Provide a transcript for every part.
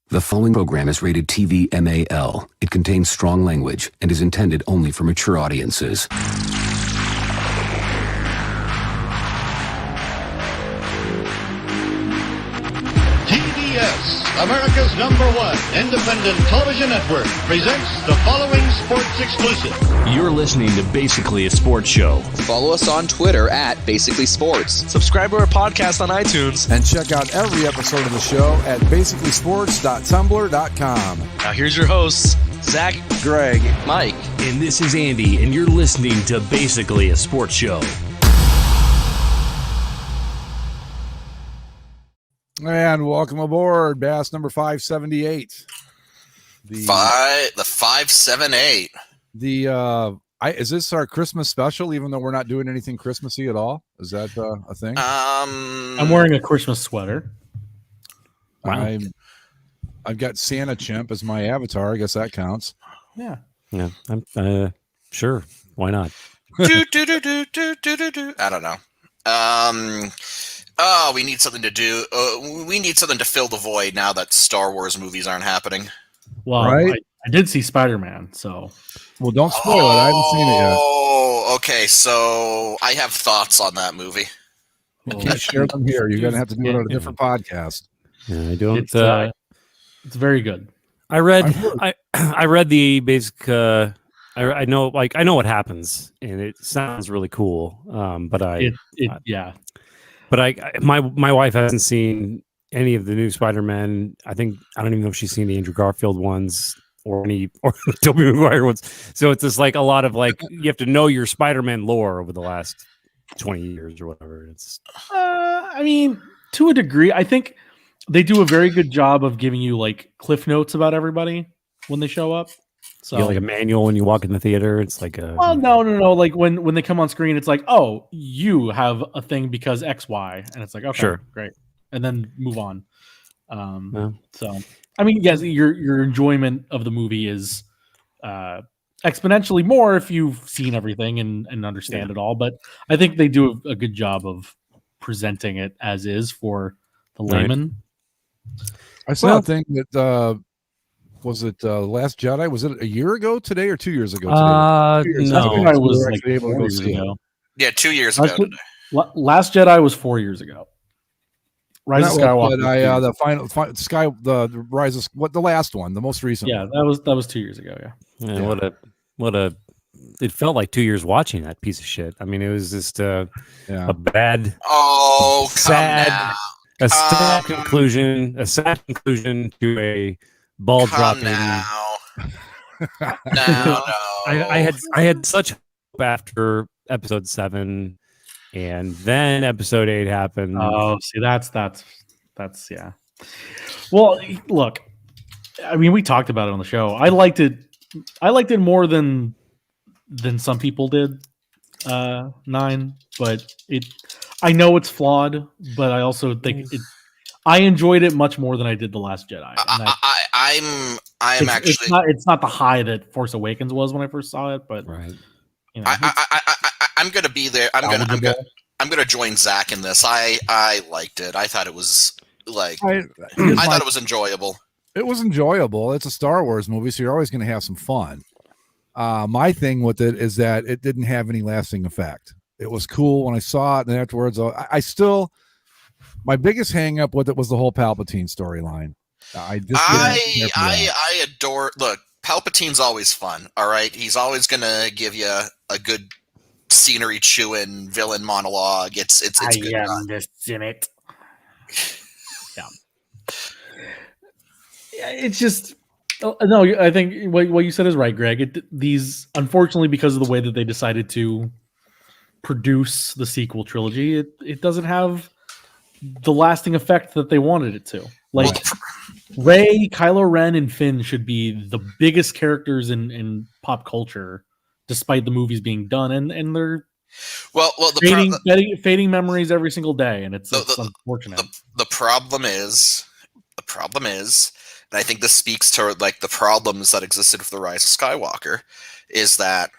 The following program is rated TV MAL. It contains strong language and is intended only for mature audiences. TBS, America's #1 independent television network, presents the following sports exclusive. You're listening to Basically a Sports Show. Follow us on Twitter at Basically Sports. Subscribe to our podcast on iTunes. And check out every episode of the show at basicallysports.tumblr.com. Now here's your hosts, Zach, Greg, Mike. And this is Andy, and you're listening to Basically a Sports Show. And welcome aboard, Bass number 578. The 578. Is this our Christmas special, even though we're not doing anything Christmassy at all? Is that a thing? I'm wearing a Christmas sweater. Wow. I've got Santa Chimp as my avatar. I guess that counts. Yeah. I'm sure. Why not? I don't know. We need something to do. We need something to fill the void now that Star Wars movies aren't happening. Well, right? I did see Spider-Man, so. Well, don't spoil it. I haven't seen it yet. Oh, okay. So I have thoughts on that movie. I can't share them here. You're going to have to do it on a different podcast. Yeah, I don't. It's very good. I read the basic. I know what happens, and it sounds really cool. But my wife hasn't seen any of the new Spider-Man. I don't even know if she's seen the Andrew Garfield ones or the Tobey Maguire ones. So it's just like a lot of you have to know your Spider-Man lore over the last 20 years or whatever. It's. To a degree, I think they do a very good job of giving you cliff notes about everybody when they show up. So like a manual when you walk in the theater. It's like a. Well, no. Like when they come on screen, it's like, oh, you have a thing because X, Y, and it's like, okay, sure, great, and then move on. So yes, your enjoyment of the movie is exponentially more if you've seen everything and understand it all. But I think they do a good job of presenting it as is for the layman. Right. I saw a thing that. Was it Last Jedi? Was it a year ago today or 2 years ago today? No, I was able to go see it. Yeah, 2 years ago today. Last Jedi was 4 years ago. Rise of Skywalker. The Rise of the last one, the most recent. Yeah, one. that was 2 years ago. Yeah. It felt like 2 years watching that piece of shit. I mean, it was just a bad. Oh, sad conclusion to a ball dropping. No. I had such hope after episode 7, and then episode 8 happened. Oh, see, that's yeah. Well, look, we talked about it on the show. I liked it more than some people did. 9, but I know it's flawed, but I also think I enjoyed it much more than I did The Last Jedi. It's not the high that Force Awakens was when I first saw it, but right. I'm gonna be there. I'm gonna join Zach in this. I liked it. I thought it was I thought it was enjoyable. It was enjoyable. It's a Star Wars movie, so you're always going to have some fun. My thing with it is that it didn't have any lasting effect. It was cool when I saw it, and afterwards, my biggest hang up with it was the whole Palpatine storyline. I adore. Look, Palpatine's always fun. All right, he's always gonna give you a good scenery chewing villain monologue. It's good. I am the Senate. Yeah. It's just no. I think what you said is right, Greg. These unfortunately, because of the way that they decided to produce the sequel trilogy, it doesn't have the lasting effect that they wanted it to. Rey, Kylo Ren, and Finn should be the biggest characters in pop culture, despite the movies being done, and they're fading memories every single day, and it's unfortunate. The problem is, and I think this speaks to the problems that existed with the Rise of Skywalker, is that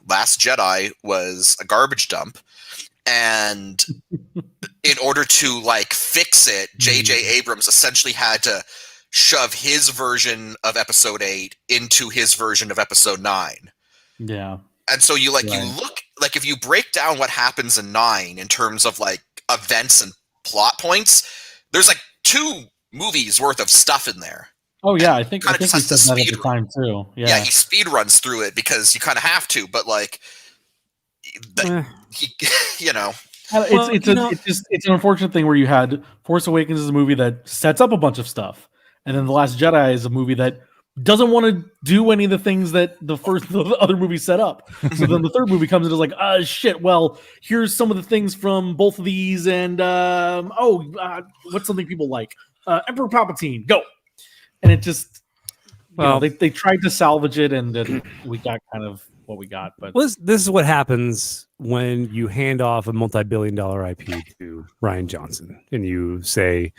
Last Jedi was a garbage dump. And in order to fix it, J.J. Abrams essentially had to shove his version of episode 8 into his version of episode 9. Yeah. And so you look, if you break down what happens in 9 in terms of like events and plot points, there's like 2 movies worth of stuff in there. Oh yeah, I think we has said to that at the time too. Yeah, he speed runs through it because you kind of have to, but like, you know. It's an unfortunate thing where you had Force Awakens is a movie that sets up a bunch of stuff, and then The Last Jedi is a movie that doesn't want to do any of the things that the other movie set up. So then the third movie comes and is like, shit, well, here's some of the things from both of these, and what's something people like? Emperor Palpatine, go. And it just, they tried to salvage it, and then we got kind of what we got. But this is what happens when you hand off a multi-billion-dollar IP to Rian Johnson, and you say,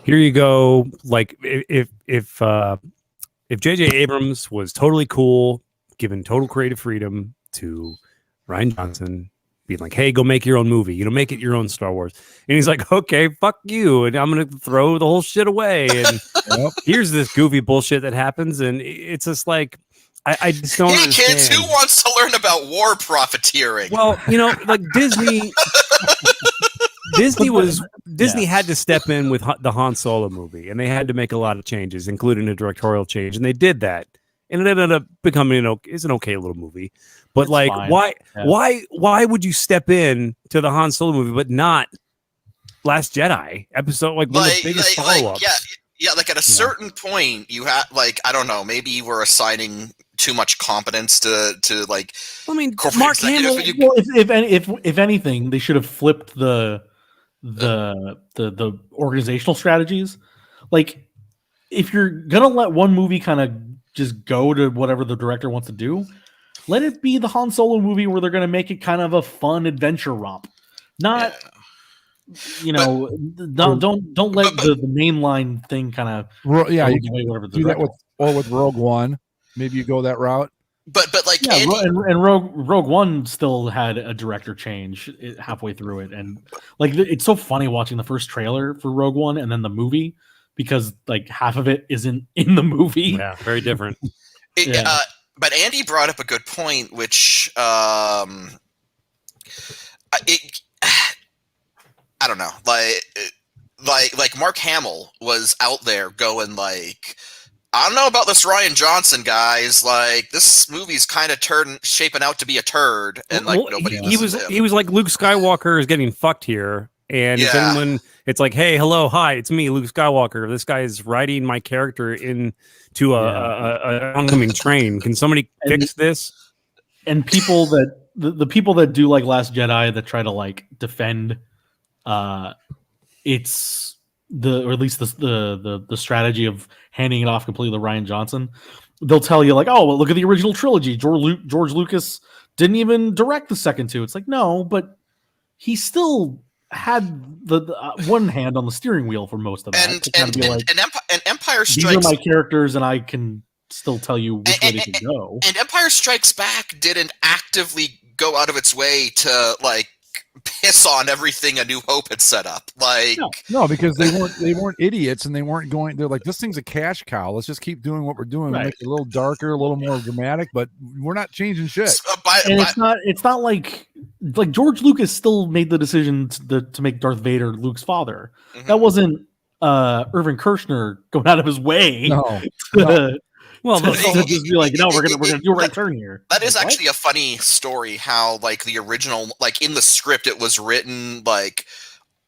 "Here you go." Like if J.J. Abrams was totally cool, given total creative freedom to Rian Johnson, being like, "Hey, go make your own movie. Make it your own Star Wars." And he's like, "Okay, fuck you," and I'm gonna throw the whole shit away. And here's this goofy bullshit that happens, and it's just like, I just don't understand. Kids, who wants to learn about war profiteering? Well, like Disney. Disney had to step in with the Han Solo movie, and they had to make a lot of changes, including a directorial change, and they did that, and it ended up becoming an okay little movie. But it's like, fine. Why would you step in to the Han Solo movie, but not Last Jedi episode? Like one of the biggest follow-ups. Yeah, like at a certain point, you have I don't know, maybe we're assigning too much competence to like. I mean, Mark Hamill. Well, if anything, they should have flipped the organizational strategies. Like, if you're gonna let one movie kind of just go to whatever the director wants to do, let it be the Han Solo movie where they're gonna make it kind of a fun adventure romp, not. Yeah. Don't let the mainline thing kind of you can do that with Rogue One. Maybe you go that route. But like and Rogue One still had a director change halfway through it, and like it's so funny watching the first trailer for Rogue One and then the movie, because like half of it isn't in the movie. Yeah, very different. But Andy brought up a good point, which I don't know, like Mark Hamill was out there going like, I don't know about this Rian Johnson, guys. Like, this movie's kind of shaping out to be a turd, and like nobody. He was like, Luke Skywalker is getting fucked here, and if anyone, it's like, hey, hello, hi, it's me, Luke Skywalker. This guy is riding my character into a oncoming train. Can somebody fix this? And people that the people that do like Last Jedi that try to like defend. It's or at least the strategy of handing it off completely to Rian Johnson. They'll tell you like, oh, well, look at the original trilogy. George Lucas didn't even direct the second two. It's like, no, but he still had the one hand on the steering wheel for most of that. And Empire Strikes. These are my characters, and I can still tell you which way they can go. And Empire Strikes Back didn't actively go out of its way to like piss on everything A New Hope had set up. Like no, because they weren't idiots, and they weren't going. They're like, this thing's a cash cow. Let's just keep doing what we're doing. Right. Make it a little darker, a little more dramatic, but we're not changing shit. It's not like George Lucas still made the decision to make Darth Vader Luke's father. Mm-hmm. That wasn't Irvin Kershner going out of his way. No. Well, just be like, no, we're gonna do a right turn here. That is actually a funny story. How like the original, like in the script, it was written like,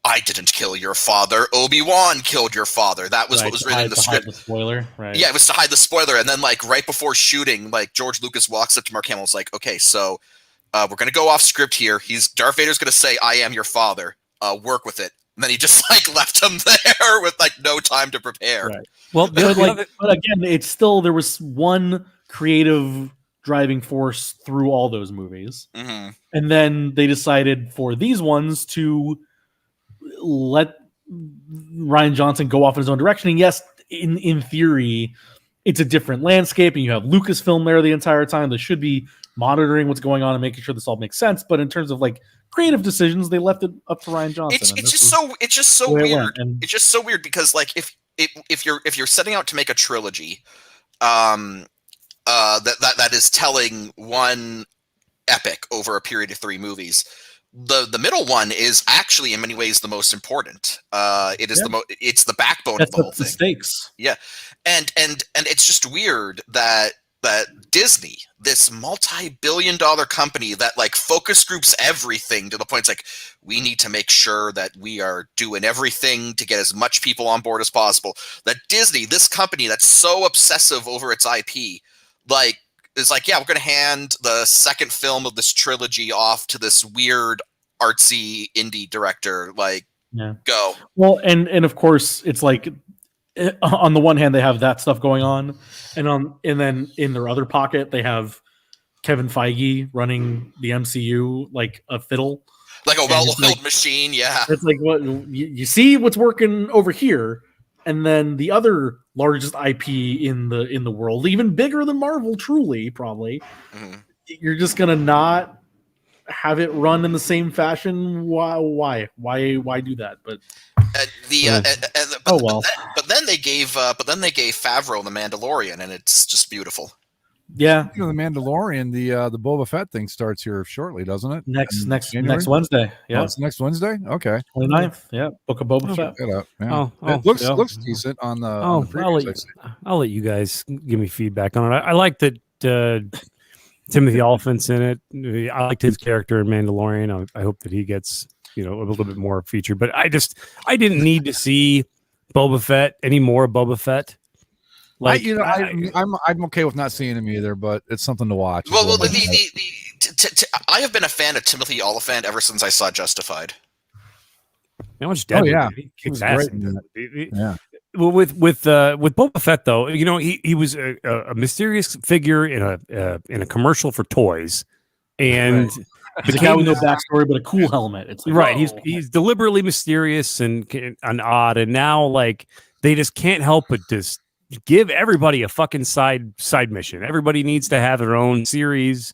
"I didn't kill your father. Obi-Wan killed your father." That was what was written in the script. Hide the spoiler, right? Yeah, it was to hide the spoiler. And then like right before shooting, like George Lucas walks up to Mark Hamill, and is like, "Okay, so we're gonna go off script here. Darth Vader's gonna say, 'I am your father.' Work with it." And then he just like left him there with like no time to prepare. Right. Well, but again, it's still, there was one creative driving force through all those movies, and then they decided for these ones to let Rian Johnson go off in his own direction. And yes, in theory, it's a different landscape, and you have Lucasfilm there the entire time. They should be monitoring what's going on and making sure this all makes sense. But in terms of like creative decisions, they left it up to Rian Johnson. It's just so weird. It's just so weird because like if you're setting out to make a trilogy, that is telling one epic over a period of 3 movies. The middle one is actually in many ways the most important. It is it's the backbone of the whole thing. Stakes. Yeah, and it's just weird that Disney, this multi-billion-dollar company that like focus groups everything to the point it's like we need to make sure that we are doing everything to get as much people on board as possible. That Disney, this company that's so obsessive over its IP, like is like, yeah, we're going to hand the second film of this trilogy off to this weird artsy indie director. Like, go. Well, and of course, it's like on the one hand they have that stuff going on, and then in their other pocket they have Kevin Feige running the MCU like a fiddle, like a well-oiled machine. Yeah, it's like what you see what's working over here. And then the other largest IP in the world, even bigger than Marvel, truly, probably, you're just gonna not have it run in the same fashion. Why do that? But But then they gave Favreau the Mandalorian, and it's just beautiful. Yeah, the Mandalorian, the Boba Fett thing starts here shortly, doesn't it? Next Wednesday. Yeah, it's next Wednesday. Okay, 29th. Yeah, Book of Boba Fett. Yeah. It looks decent on the. On the I'll let you guys give me feedback on it. I like that Timothy Olyphant's in it. I liked his character in Mandalorian. I hope that he gets a little bit more featured. But I didn't need to see Boba Fett anymore. Boba Fett. Like I'm okay with not seeing him either, but it's something to watch. Well, I have been a fan of Timothy Olyphant ever since I saw Justified. How much dead? Yeah, he kicks ass. Yeah. Well, with Boba Fett though, he was a mysterious figure in a commercial for toys, and he's a guy with no backstory but a cool helmet. It's like, right. He's deliberately mysterious and odd, and now like they just can't help but just give everybody a fucking side mission. Everybody needs to have their own series.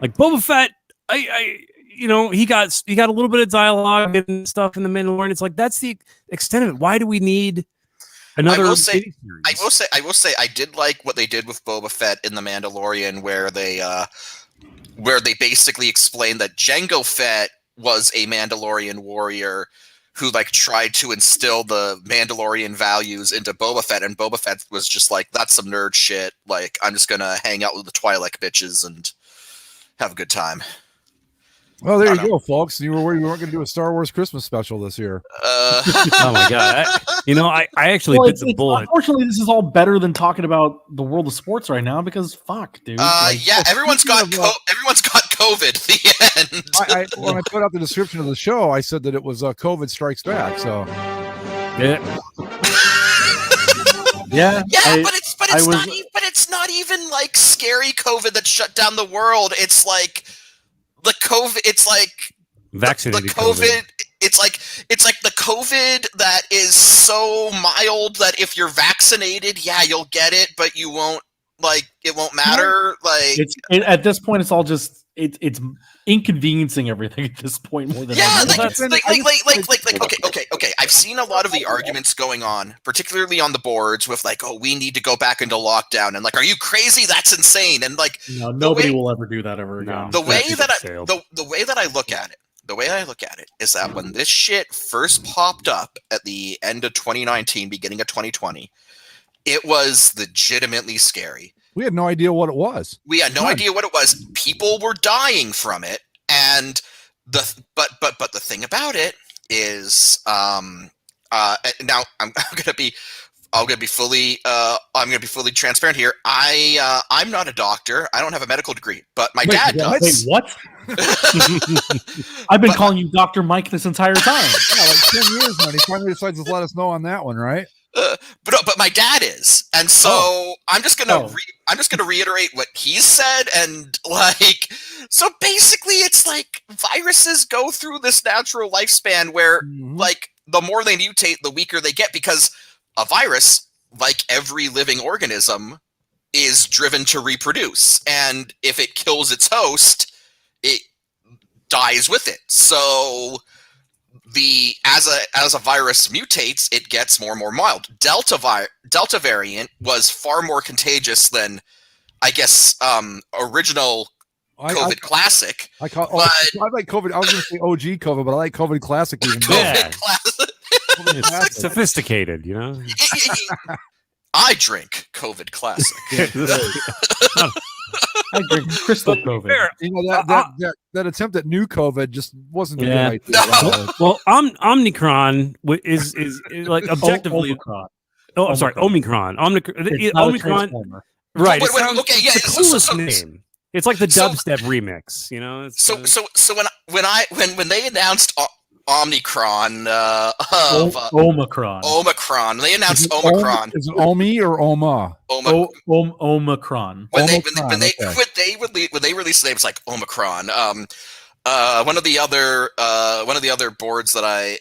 Like Boba Fett, he got a little bit of dialogue and stuff in the Mandalorian. It's like that's the extent of it. Why do we need another? I will say I did like what they did with Boba Fett in the Mandalorian, where they basically explained that Jango Fett was a Mandalorian warrior who like tried to instill the Mandalorian values into Boba Fett, and Boba Fett was just like, that's some nerd shit. Like, I'm just gonna hang out with the Twi'lek bitches and have a good time. Well, there you go, folks. You were worried we weren't going to do a Star Wars Christmas special this year. Oh my god! I actually bit the bullet. Unfortunately, this is all better than talking about the world of sports right now because fuck, dude. Everyone's got COVID. At the end. When I put out the description of the show, I said that it was COVID Strikes Back. So but it's not even like scary COVID that shut down the world. It's like the COVID. It's like vaccinated the COVID. It's like the COVID that is so mild that if you're vaccinated, you'll get it, but you won't. Like it won't matter. Like at this point, it's all just it's inconveniencing everything at this point more than okay. I've seen a lot of the arguments going on, particularly on the boards, with like, oh, we need to go back into lockdown, and like, are you crazy? That's insane. And like, nobody will ever do that ever again. The way that I look at it is that when this shit first popped up at the end of 2019, beginning of 2020. It was legitimately scary. We had no idea what it was. People were dying from it, and but the thing about it is, now I'm gonna be fully transparent here. I'm not a doctor. I don't have a medical degree, but my dad does. Wait, what? I've been calling you Dr. Mike this entire time. Like 10 years now. He finally decides to let us know on that one, right? But my dad is, and so I'm just gonna reiterate what he said, and like, so basically, it's like viruses go through this natural lifespan where, like, the more they mutate, the weaker they get, because a virus, like every living organism, is driven to reproduce, and if it kills its host, it dies with it. So as a virus mutates, it gets more and more mild. Delta variant was far more contagious than, I guess, original COVID Classic. I like COVID. I was going to say OG COVID, but I like COVID Classic even better. It's sophisticated, you know. I drink COVID Classic. I drink Crystal COVID. You know, that attempt at new COVID just wasn't a good idea. No. Well, Omicron is like objectively. Omicron. Oh, I'm sorry, Omicron. Omicron. Right. Okay, yeah. It's the coolest name. It's like the dubstep remix, you know. So when they announced Omicron, Omicron. They announced Omicron. Is it Omi or Oma? Omicron. When they released the name, it's like Omicron. One of the other boards that I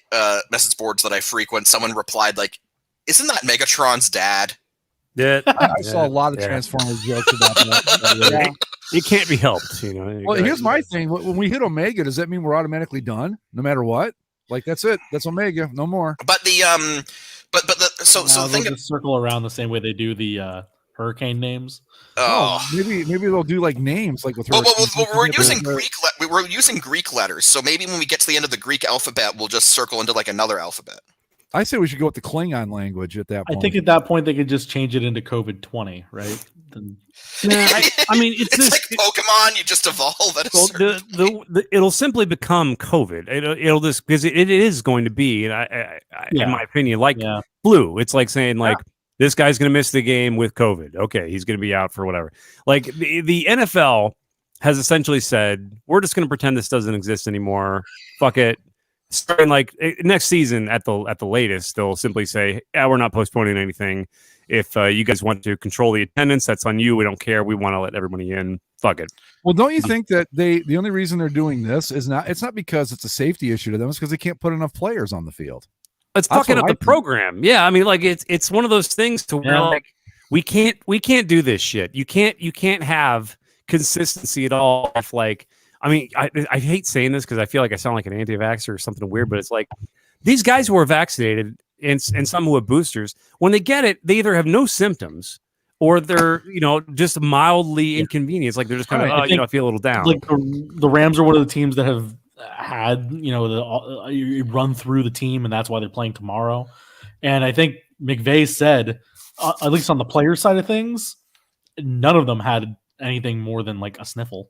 message boards that I frequent, someone replied like, "Isn't that Megatron's dad?" Yeah, I saw a lot of Transformers jokes about that. It can't be helped, you know. Well, here's my thing: when we hit Omega, does that mean we're automatically done, no matter what? Like that's it. That's Omega, no more. But the thing just circle around the same way they do the hurricane names. Oh, maybe they'll do like names like with. We're using Greek letters, so maybe when we get to the end of the Greek alphabet, we'll just circle into like another alphabet. I say we should go with the Klingon language at that point. I think at that point they could just change it into COVID-20, right? I mean, it's like Pokemon. You just evolve at it'll simply become COVID. It'll just because it is going to be, and in my opinion, like flu. It's like saying like this guy's going to miss the game with COVID. Okay, he's going to be out for whatever. Like the NFL has essentially said, we're just going to pretend this doesn't exist anymore. Fuck it. Starting like next season at the latest, they'll simply say, "Yeah, we're not postponing anything. If you guys want to control the attendance, that's on you. We don't care. We want to let everybody in. Fuck it." Well, don't you think that the only reason they're doing this is not because it's a safety issue to them, it's because they can't put enough players on the field. It's fucking up the program. Yeah, I mean, like it's one of those things to where like we can't do this shit. You can't have consistency at all. If like. I mean, I hate saying this because I feel like I sound like an anti-vaxxer or something weird, but it's like these guys who are vaccinated and some who have boosters, when they get it, they either have no symptoms or they're, just mildly inconvenienced. Like they're just kind of, I feel a little down. Like the Rams are one of the teams that have had, you run through the team, and that's why they're playing tomorrow. And I think McVay said, at least on the player side of things, none of them had anything more than like a sniffle.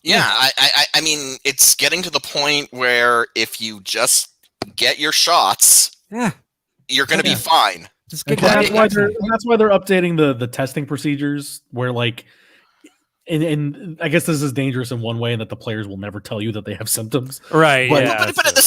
Yeah, I mean, it's getting to the point where if you just get your shots, you're going to be fine. Just get that's why they're updating the testing procedures where like, and I guess this is dangerous in one way, and that the players will never tell you that they have symptoms. Right. But at the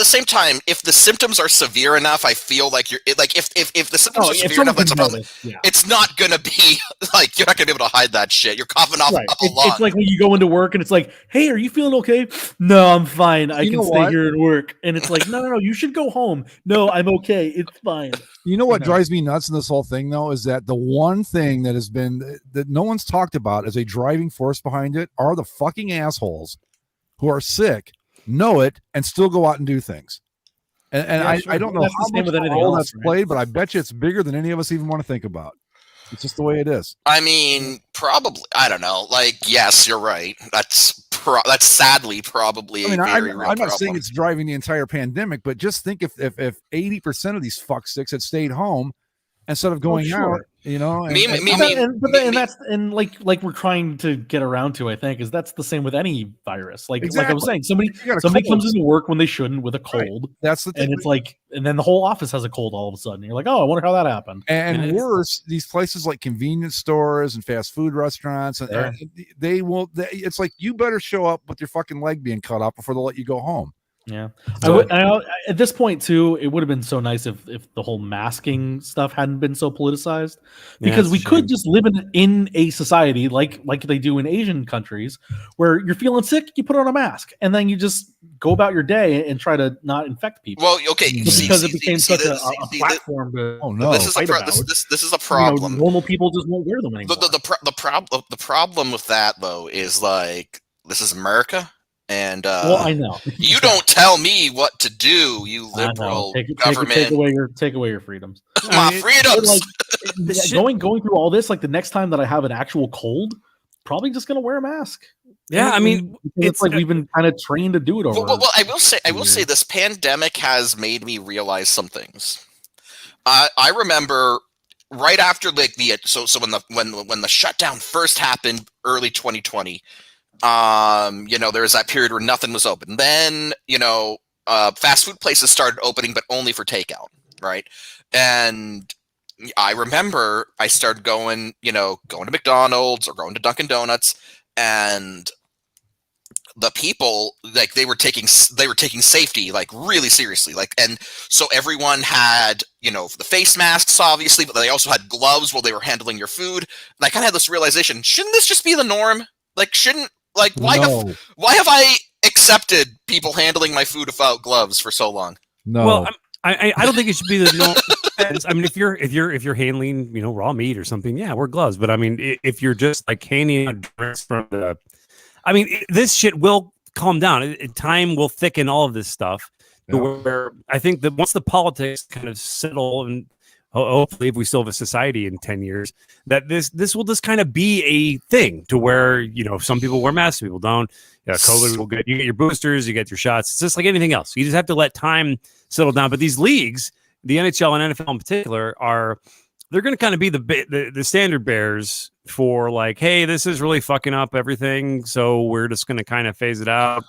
same time, if the symptoms are severe enough, I feel like you're like if the symptoms are severe enough, that's a problem. It's not gonna be like you're not gonna be able to hide that shit. You're coughing off a lung. It's like when you go into work and it's like, "Hey, are you feeling okay?" "No, I'm fine. I can stay here and work." And it's like, "No, you should go home." "No, I'm okay. It's fine." You know what drives me nuts in this whole thing, though, is that the one thing that has been that no one's talked about as a driving force behind it are the fucking assholes who are sick, know it, and still go out and do things. And I don't know how much role that's played, but I bet you it's bigger than any of us even want to think about. It's just the way it is. I mean, probably. I don't know. Like, yes, you're right. That's sadly probably. I mean, I'm not saying it's driving the entire pandemic, but just think if 80% of these fucksticks had stayed home instead of going out, and like we're trying to get around to, I think, is that's the same with any virus. Like I was saying, somebody comes into work when they shouldn't with a cold. Right. That's the thing. And it's like, and then the whole office has a cold all of a sudden. You're like, oh, I wonder how that happened. And worse, these places like convenience stores and fast food restaurants, and it's like, you better show up with your fucking leg being cut off before they'll let you go home. Yeah. At this point too, it would have been so nice if the whole masking stuff hadn't been so politicized, because we could just live in a society like they do in Asian countries, where you're feeling sick, you put on a mask, and then you just go about your day and try to not infect people. Well, okay, because it became such a platform to. Oh no! This is a problem. Normal people just won't wear them anymore. The problem with that though is like, this is America. And well, I know you don't tell me what to do, you liberal government. Take away your freedoms. My freedoms. Like, going through all this, like the next time that I have an actual cold, probably just gonna wear a mask. Yeah, I mean, it's like we've been kind of trained to do it over. Well, I will say this pandemic has made me realize some things. I remember right after like when the shutdown first happened, early 2020. There was that period where nothing was open. Then fast food places started opening, but only for takeout, right? And I remember I started going to McDonald's or going to Dunkin' Donuts, and the people like they were taking safety like really seriously, like, and so everyone had the face masks obviously, but they also had gloves while they were handling your food. And I kind of had this realization: shouldn't this just be the norm? Like, why have I accepted people handling my food without gloves for so long? No. Well, I don't think it should be the norm. I mean, if you're handling raw meat or something, yeah, wear gloves. But I mean, if you're just like handing out drinks from this shit will calm down. Time will thicken all of this stuff. Yeah. Where I think that once the politics kind of settle, and hopefully if we still have a society in 10 years, that this will just kind of be a thing to where some people wear masks, people don't. COVID will get you get your boosters, you get your shots. It's just like anything else. You just have to let time settle down. But these leagues, the NHL and NFL in particular, they're going to kind of be the standard bearers for like, hey, this is really fucking up everything, so we're just going to kind of phase it out.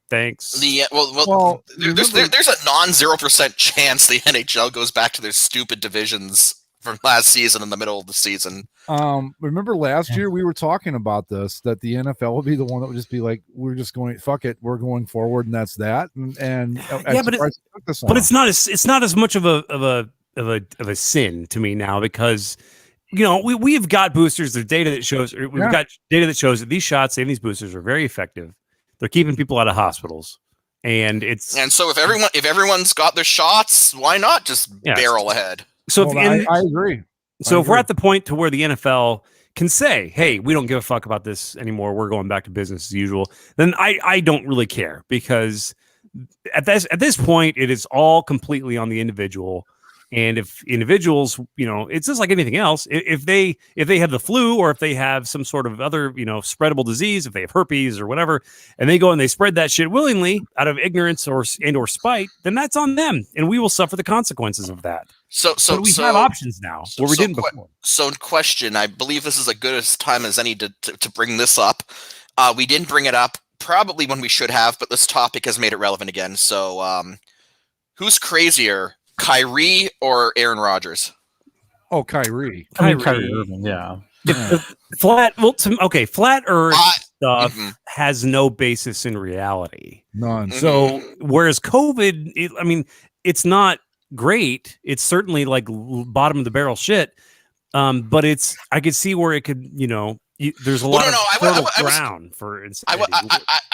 Thanks. There's a non-0% chance the NHL goes back to their stupid divisions from last season in the middle of the season. Remember last year we were talking about this, that the NFL would be the one that would just be like, we're just going, fuck it, we're going forward, and that's that. And yeah, but it's not as much of a sin to me now, because we've got boosters. There's data that shows that these shots and these boosters are very effective. They're keeping people out of hospitals, and so if everyone's got their shots, why not just barrel ahead? So I agree. So if we're at the point to where the NFL can say, hey, we don't give a fuck about this anymore, we're going back to business as usual, then I don't really care, because at this point it is all completely on the individual. And if individuals, it's just like anything else. If they have the flu, or if they have some sort of other, spreadable disease, if they have herpes or whatever, and they go and they spread that shit willingly out of ignorance or spite, then that's on them, and we will suffer the consequences of that. So we have options now where we didn't before. So, question, I believe this is as good a time as any to bring this up. We didn't bring it up probably when we should have, but this topic has made it relevant again. So, who's crazier, Kyrie or Aaron Rodgers? Oh, Kyrie. Kyrie Irving, yeah. Flat Earth stuff has no basis in reality. None. So whereas COVID, it's not great. It's certainly like bottom of the barrel shit. But I could see where it could, there's a lot of ground for insanity.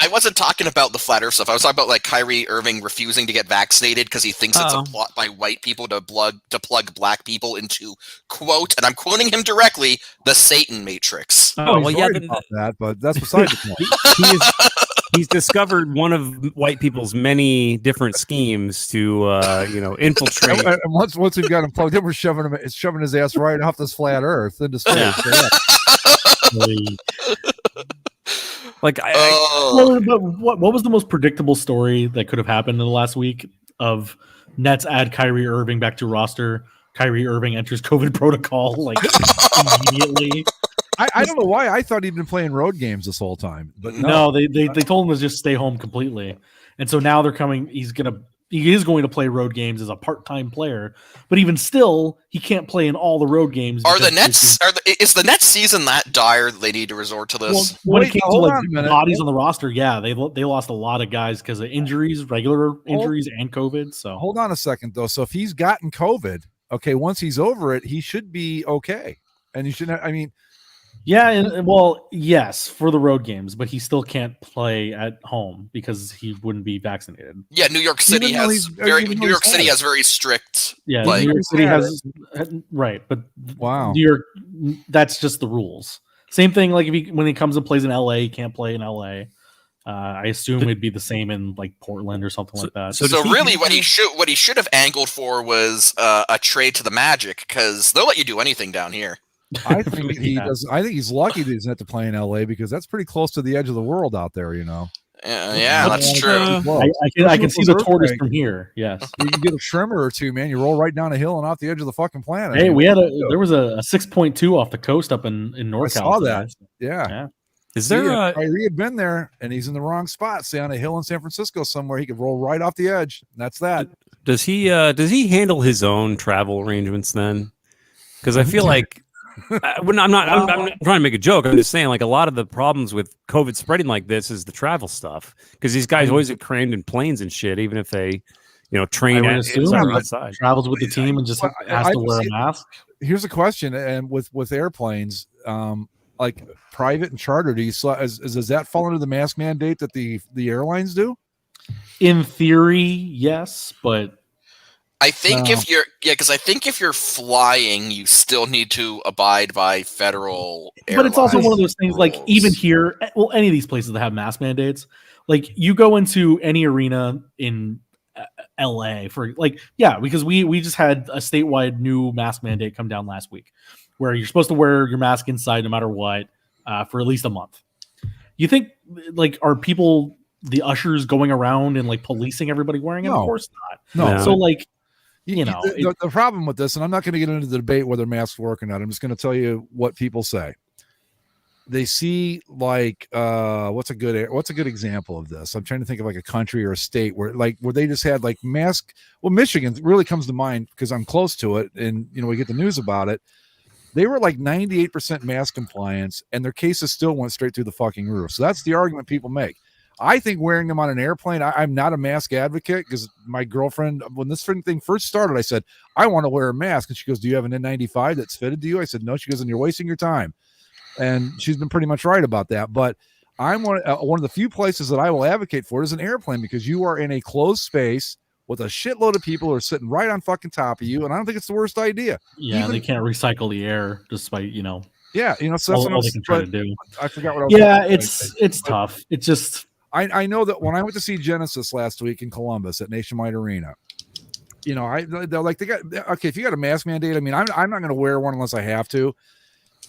I wasn't talking about the flat earth stuff. I was talking about like Kyrie Irving refusing to get vaccinated because he thinks it's a plot by white people to plug black people into, quote, and I'm quoting him directly, the Satan Matrix. About that, but that's beside the point. He's discovered one of white people's many different schemes to, infiltrate. And once we've got him plugged in, we're shoving his ass right off this flat earth into space. Yeah. But what was the most predictable story that could have happened in the last week of Nets add Kyrie Irving back to roster? Kyrie Irving enters COVID protocol like immediately. I don't know why I thought he'd been playing road games this whole time, but no, they told him to just stay home completely, and so now they're coming. He is going to play road games as a part-time player, but even still, he can't play in all the road games. Is the Nets season that dire that they need to resort to this? Well, when it came to bodies on the roster, yeah, they lost a lot of guys because of injuries, regular injuries, and COVID. So hold on a second though. So if he's gotten COVID, okay, once he's over it, he should be okay, and he shouldn't. Yeah, yes, for the road games, but he still can't play at home because he wouldn't be vaccinated. Yeah, New York City has very strict. Yeah, New York City has right, but wow, New York, that's just the rules. Same thing, like when he comes and plays in LA, he can't play in LA. I assume it'd be the same in like Portland or something like that. So really, what he should have angled for was a trade to the Magic, because they'll let you do anything down here. I think he does. I think he's lucky that he doesn't have to play in LA, because that's pretty close to the edge of the world out there. Yeah, that's true. I can see the tortoise from here. Yes, you can get a trimmer or two, man. You roll right down a hill and off the edge of the fucking planet. Hey, there was a 6.2 off the coast up in NorCal. I saw that. Yeah. Is there Kyrie had been there, and he's in the wrong spot, say on a hill in San Francisco somewhere. He could roll right off the edge. That's that. Does he handle his own travel arrangements then? Because I feel like I'm not trying to make a joke. I'm just saying, like, a lot of the problems with COVID spreading like this is the travel stuff. Because these guys always get crammed in planes and shit, even if they, train outside. Travels with the team and just has to wear a mask. Here's a question, and with airplanes, like private and charter, does that fall under the mask mandate that the airlines do? In theory, yes, but I think because I think if you're flying, you still need to abide by federal. But it's also one of those things, like even here, well, any of these places that have mask mandates, like you go into any arena in LA because we just had a statewide new mask mandate come down last week, where you're supposed to wear your mask inside no matter what for at least a month. You think are people, the ushers, going around and like policing everybody wearing it? No. Of course not. No. So the problem with this, and I'm not going to get into the debate whether masks work or not. I'm just going to tell you what people say. They see what's a good example of this? I'm trying to think of like a country or a state where they just had like mask. Well, Michigan really comes to mind because I'm close to it, and we get the news about it. They were like 98% mask compliance, and their cases still went straight through the fucking roof. So that's the argument people make. I think wearing them on an airplane, I'm not a mask advocate, because my girlfriend, when this thing first started, I said, I want to wear a mask. And she goes, do you have an N95 that's fitted to you? I said, no. She goes, and you're wasting your time. And she's been pretty much right about that. But I'm one of the few places that I will advocate for is an airplane, because you are in a closed space with a shitload of people who are sitting right on fucking top of you. And I don't think it's the worst idea. Yeah, they can't recycle the air despite, Yeah, so that's all they can try to do. I forgot what I was Yeah, it's tough. It's just... I know that when I went to see Genesis last week in Columbus at Nationwide Arena, they're like, if you got a mask mandate, I mean, I'm not going to wear one unless I have to.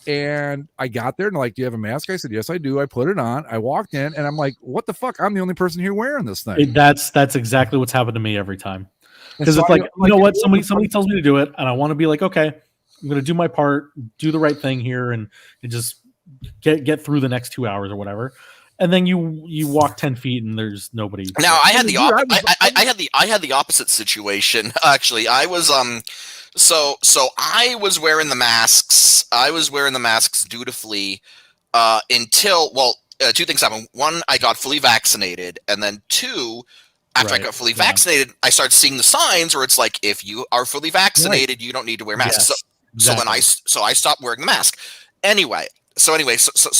And I got there and like, do you have a mask? I said, yes, I do. I put it on. I walked in and I'm like, what the fuck? I'm the only person here wearing this thing. That's exactly what's happened to me every time. Because it's like, you know what? Somebody tells me to do it, and I want to be like, okay, I'm going to do my part, do the right thing here, and just get through the next 2 hours or whatever. And then you walk 10 feet and there's nobody. Now I had the opposite situation. Actually, I was so I was wearing the masks. I was wearing the masks dutifully until two things happened. One, I got fully vaccinated, and then two, after I got fully vaccinated, I started seeing the signs where it's like, if you are fully vaccinated, you don't need to wear masks. Yes, so I stopped wearing the mask. Anyway, so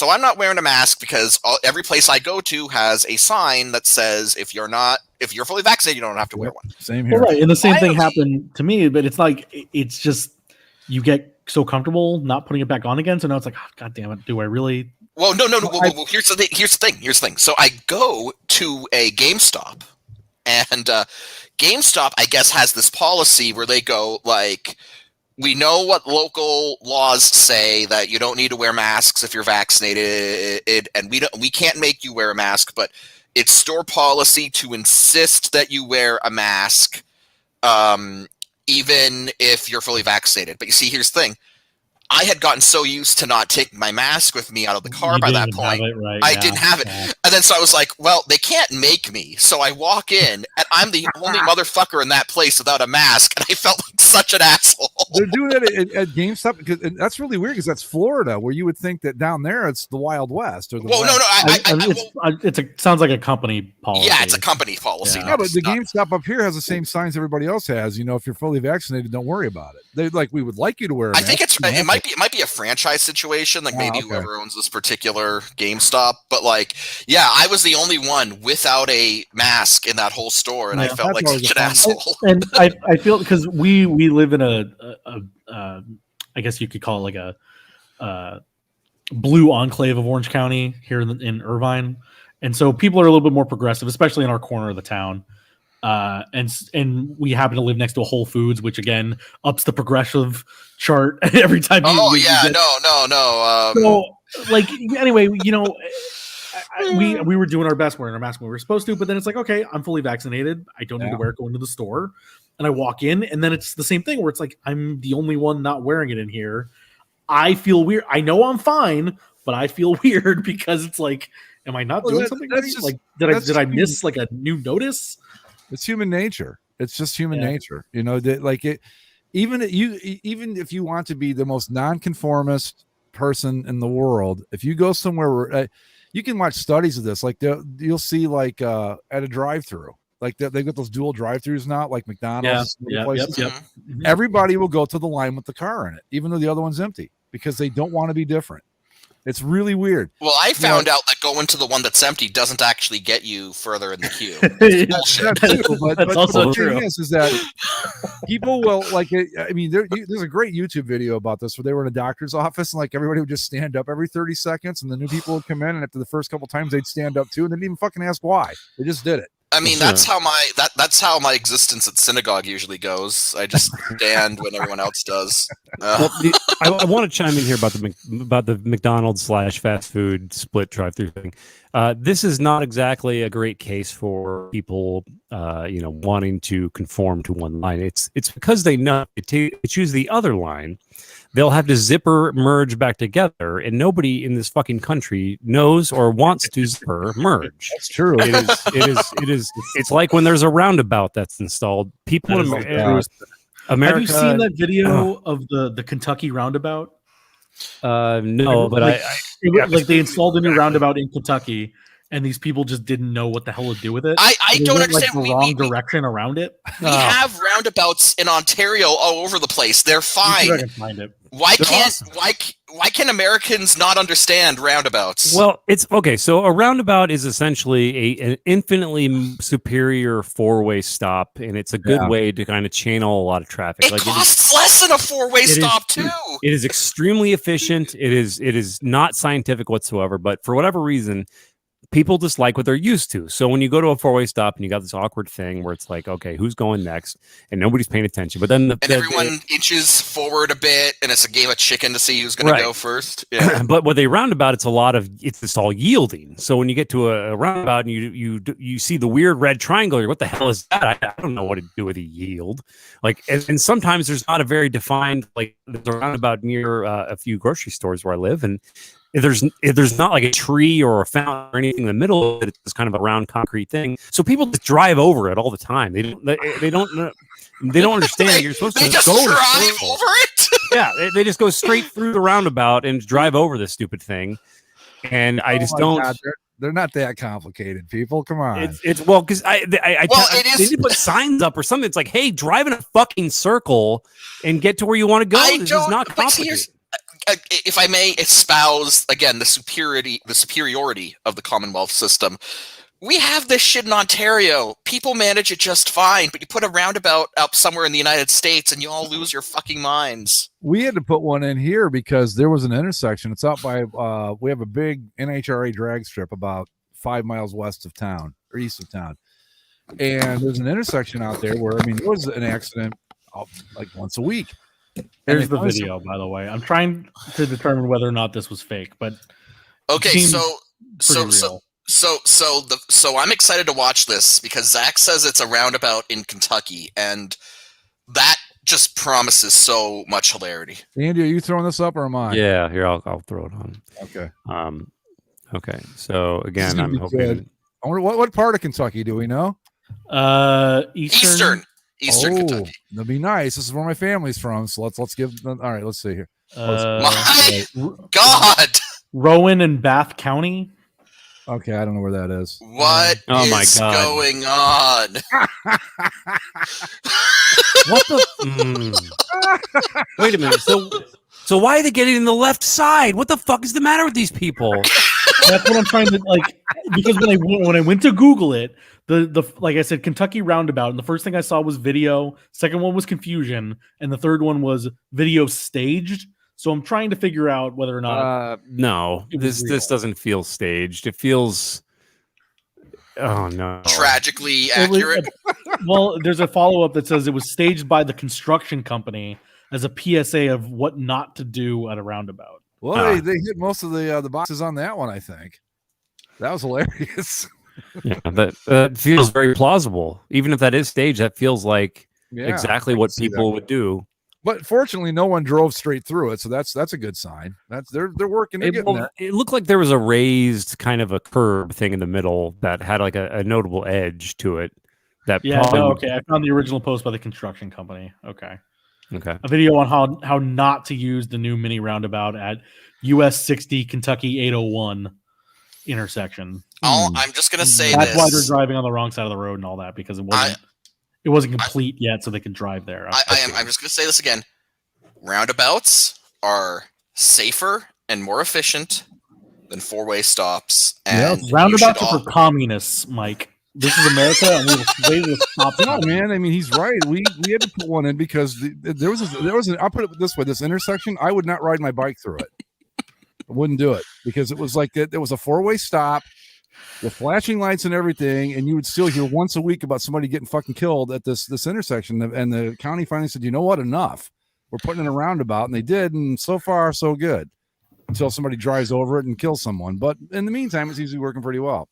I'm not wearing a mask because every place I go to has a sign that says if you're fully vaccinated, you don't have to wear one. Same here. Well, right, and the same thing happened to me, but it's like it's just you get so comfortable not putting it back on again. So now it's like, oh, God damn it, do I really? Well, no. Well, here's the thing. So I go to a GameStop, and GameStop, I guess, has this policy where they go like, we know what local laws say that you don't need to wear masks if you're vaccinated, and we can't make you wear a mask, but it's store policy to insist that you wear a mask, even if you're fully vaccinated. But you see, here's the thing. I had gotten so used to not taking my mask with me out of the car by that point. I didn't have it. Yeah. And then so I was like, well, they can't make me. So I walk in, and I'm the only motherfucker in that place without a mask, and I felt like such an asshole. They're doing that at GameStop, and that's really weird because that's Florida, where you would think that down there it's the Wild West. Or the West. It sounds like a company policy. Yeah, it's a company policy. Yeah, but the GameStop up here has the same signs everybody else has. If you're fully vaccinated, don't worry about it. We would like you to wear a mask. I think it might be a franchise situation, like maybe whoever owns this particular GameStop. But I was the only one without a mask in that whole store, and I felt like such an asshole. And I feel because we live in a I guess you could call it like a blue enclave of Orange County here in Irvine, And so people are a little bit more progressive, especially in our corner of the town. And we happen to live next to a Whole Foods, which again ups the progressive chart every time. No. So, like, anyway, we were doing our best wearing our mask when we were supposed to, but then it's like, okay, I'm fully vaccinated. I don't need to wear it going to the store. And I walk in, and then it's the same thing where it's like, I'm the only one not wearing it in here. I feel weird. I know I'm fine, but I feel weird because it's like, am I not doing something right? Like, did I miss like a new notice? It's human nature. It's just human nature. That like it. Even if you want to be the most nonconformist person in the world, if you go somewhere where you can watch studies of this, like you'll see like at a drive-through, like they've got those dual drive-throughs now, like McDonald's, places. Everybody will go to the line with the car in it, even though the other one's empty, because they don't want to be different. It's really weird. Well, I found out that going to the one that's empty doesn't actually get you further in the queue. That's also the true. thing is that people will like it. I mean, there's a great YouTube video about this where they were in a doctor's office and like everybody would just stand up every 30 seconds, and the new people would come in, and after the first couple times they'd stand up too, and they didn't even fucking ask why. They just did it. I mean, that's how my existence at synagogue usually goes. I just stand when everyone else does. I want to chime in here about the McDonald's / fast food split drive-through thing. This is not exactly a great case for people, wanting to conform to one line. It's because they know to choose the other line, they'll have to zipper merge back together, and nobody in this fucking country knows or wants to zipper merge. That's true. It is. It's like when there's a roundabout that's installed. People in America. Have you seen that video of the Kentucky roundabout? No, but they installed a new roundabout in Kentucky, and these people just didn't know what the hell to do with it. I don't understand. Like, the wrong direction around it. We have roundabouts in Ontario all over the place. They're fine. I can find it. Why can Americans not understand roundabouts? Well, it's okay. So a roundabout is essentially an infinitely superior four-way stop, and it's a good way to kind of channel a lot of traffic. It costs less than a four-way stop too. It is extremely efficient. It is not scientific whatsoever, but for whatever reason, people just like what they're used to. So when you go to a four-way stop and you got this awkward thing where it's like, okay, who's going next? And nobody's paying attention. But then everyone inches forward a bit, and it's a game of chicken to see who's going to go first. Yeah. But with a roundabout, it's all yielding. So when you get to a roundabout and you see the weird red triangle, you're, what the hell is that? I don't know what to do with a yield. Like, and sometimes there's not a very defined, like there's a roundabout near a few grocery stores where I live, and if there's not like a tree or a fountain or anything in the middle of it, it's kind of a round concrete thing. So people just drive over it all the time. They don't understand. You're supposed to just go drive over it. Yeah, they just go straight through the roundabout and drive over this stupid thing. And I just don't. God, they're not that complicated, people. Come on. It's well, because they need to put signs up or something. It's like, hey, drive in a fucking circle and get to where you want to go. This is not complicated. If I may espouse again the superiority of the Commonwealth system, we have this shit in Ontario. People manage it just fine, but you put a roundabout up somewhere in the United States and you all lose your fucking minds. We had to put one in here because there was an intersection. It's out by we have a big NHRA drag strip about 5 miles west of town or east of town, and there's an intersection out there where there was an accident like once a week. There's the video, by the way. I'm trying to determine whether or not this was fake, but okay, so I'm excited to watch this because Zach says it's a roundabout in Kentucky, and that just promises so much hilarity. Andy, are you throwing this up or am I? Yeah, here I'll throw it on. Okay. Okay. So again, I'm hoping. Good. I wonder what part of Kentucky do we know? Eastern Kentucky. That'd be nice. This is where my family's from, so let's give. All right, let's see here. My God, Rowan and Bath County. Okay, I don't know where that is. What is going on? What the? Wait a minute. So why are they getting in the left side? What the fuck is the matter with these people? That's what I'm trying to because when I went to Google it, the like I said, Kentucky roundabout, and the first thing I saw was video. Second one was confusion, and the third one was video staged. So I'm trying to figure out whether or not. No, this doesn't feel staged. It feels Oh no! Tragically accurate. Well, there's a follow up that says it was staged by the construction company as a PSA of what not to do at a roundabout. Well, they hit most of the boxes on that one. I think that was hilarious. Yeah, that feels very plausible. Even if that is staged, that feels like exactly what people would do. But fortunately, no one drove straight through it, so that's a good sign. They're working. They're getting there. It looked like there was a raised kind of a curb thing in the middle that had like a notable edge to it. That okay. I found the original post by the construction company. Okay. A video on how not to use the new mini roundabout at US 60 Kentucky 801 intersection. I'm just gonna say that's why they're driving on the wrong side of the road and all that, because it wasn't complete yet, so they can drive there. I'm just gonna say this again. Roundabouts are safer and more efficient than four-way stops. And roundabouts are for communists, Mike. This is America, and we waited to stop. No, man. I mean, he's right. We had to put one in because there was I'll put it this way: this intersection, I would not ride my bike through it. I wouldn't do it because it was like that. There was a four-way stop with flashing lights and everything, and you would still hear once a week about somebody getting fucking killed at this intersection. And the county finally said, "You know what? Enough. We're putting in a roundabout," and they did. And so far, so good. Until somebody drives over it and kills someone. But in the meantime, it's usually working pretty well.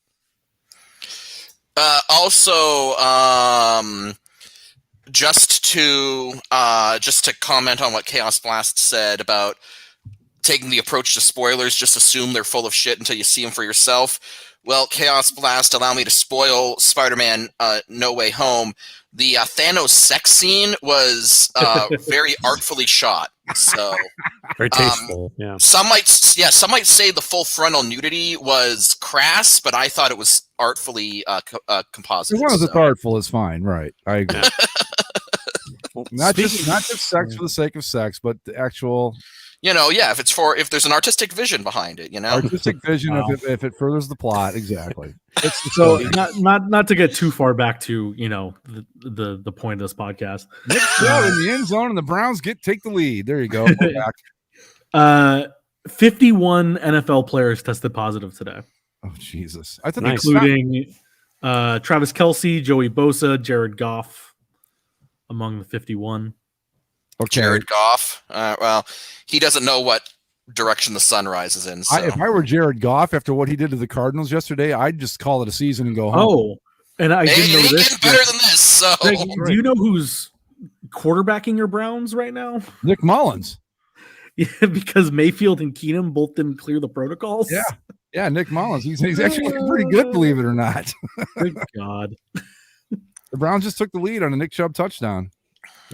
Also, just to comment on what Chaos Blast said about taking the approach to spoilers, just assume they're full of shit until you see them for yourself. Well, Chaos Blast, allow me to spoil Spider-Man No Way Home. The Thanos sex scene was very artfully shot. So very tasteful. Some might say the full frontal nudity was crass, but I thought it was artfully composite. As long as it's artful, it's fine, right? I agree. not just sex for the sake of sex, but the actual. If there's an artistic vision behind it, artistic vision. Wow. if it furthers the plot, exactly. So not to get too far back to the point of this podcast. Nick Chubb in the end zone, and the Browns take the lead. There you go. Back. 51 NFL players tested positive today. Oh Jesus! I thought including Travis Kelce, Joey Bosa, Jared Goff, among the 51. Okay. Jared Goff. Well, he doesn't know what direction the sun rises in. So. If I were Jared Goff, after what he did to the Cardinals yesterday, I'd just call it a season and go home. Oh, and I didn't know this. Better than this. So, do you know who's quarterbacking your Browns right now? Nick Mullins. Yeah, because Mayfield and Keenum both didn't clear the protocols. Yeah, Nick Mullins. He's actually pretty good, believe it or not. Thank God. The Browns just took the lead on a Nick Chubb touchdown.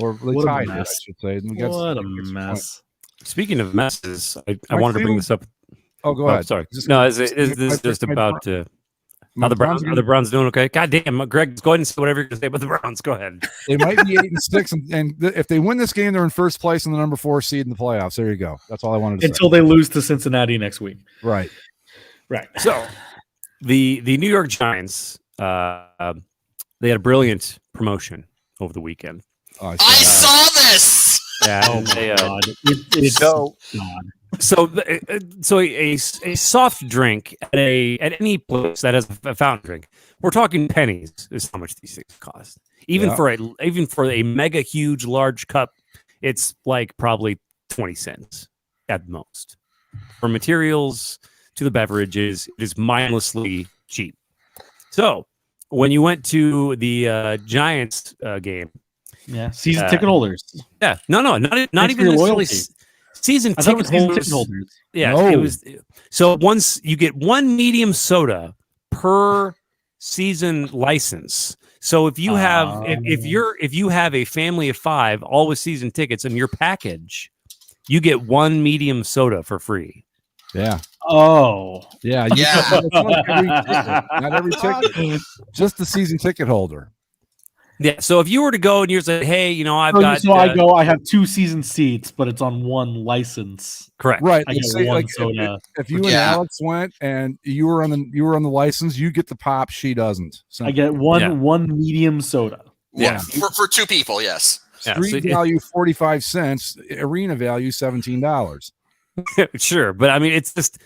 Or they tied it, I should say. What a mess. Speaking of messes, I wanted to bring this up. Oh, go ahead. Sorry. Is this just about how the Browns? Are the Browns doing okay? God damn, Greg, go ahead and say whatever you're going to say about the Browns. Go ahead. They might be 8-6, and if they win this game, they're in first place in the number 4 seed in the playoffs. There you go. That's all I wanted to say. Until they lose to Cincinnati next week. Right. So, the New York Giants, they had a brilliant promotion over the weekend. I saw this. Yeah. God. It's so God. So a soft drink at any place that has a fountain drink, we're talking pennies is how much these things cost. Even for a mega huge large cup, it's like probably 20 cents at most. From materials to the beverages, it is mindlessly cheap. So when you went to the Giants game. Yeah, season ticket holders. Yeah, not even necessarily season ticket holders. Yeah, it was. So once you get one medium soda per season license. So if you have if you have a family of 5, all with season tickets in your package, you get one medium soda for free. Yeah. Oh. Yeah. Not every ticket. Just the season ticket holder. Yeah, so if you were to go and you're saying, "Hey, I have 2 season seats, but it's on one license." Correct, right? I get one soda. If you and Alex went and you were on the license, you get the pop. She doesn't. So I get one medium soda. Yeah, for 2 people. Yes. Street value 45 cents. Arena value $17. Sure, but I mean, it's just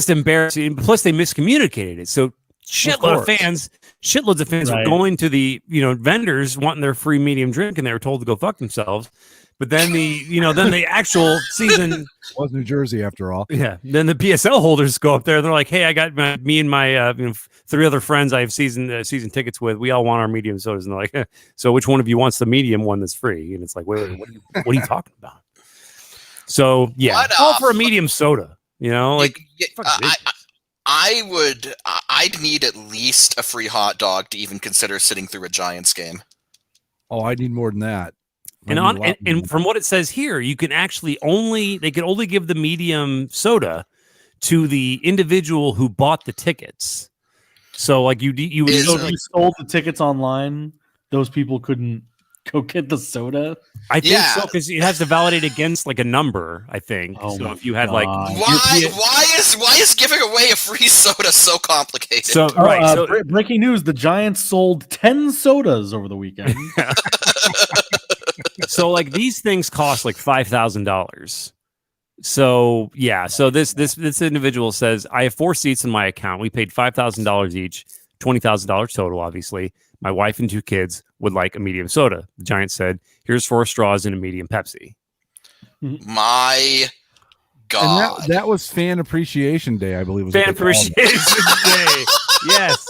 embarrassing. Plus, they miscommunicated it. So shitloads of fans were going to the vendors wanting their free medium drink, and they were told to go fuck themselves. But then the actual season was New Jersey after all. Yeah. Then the PSL holders go up there. They're like, "Hey, I got me and my 3 other friends I have season tickets with. We all want our medium sodas." And they're like, "So which one of you wants the medium one that's free?" And it's like, "Wait, what are you talking about?" So yeah, all for a medium soda. I'd need at least a free hot dog to even consider sitting through a Giants game. Oh, I need more than that. And from what it says here, you can actually they could only give the medium soda to the individual who bought the tickets. So like if you sold the tickets online, those people couldn't go get the soda. I think so, because it has to validate against like a number. I think so. If you had like why is giving away a free soda so complicated? So breaking news: the Giants sold 10 sodas over the weekend. So like these things cost like $5,000. So yeah, so this individual says, I have 4 seats in my account. We paid $5,000 each, $20,000 total. Obviously, my wife and 2 kids would like a medium soda. The Giants said, here's 4 straws and a medium Pepsi. My God, and that was Fan Appreciation Day, I believe. Fan Appreciation Day. Yes.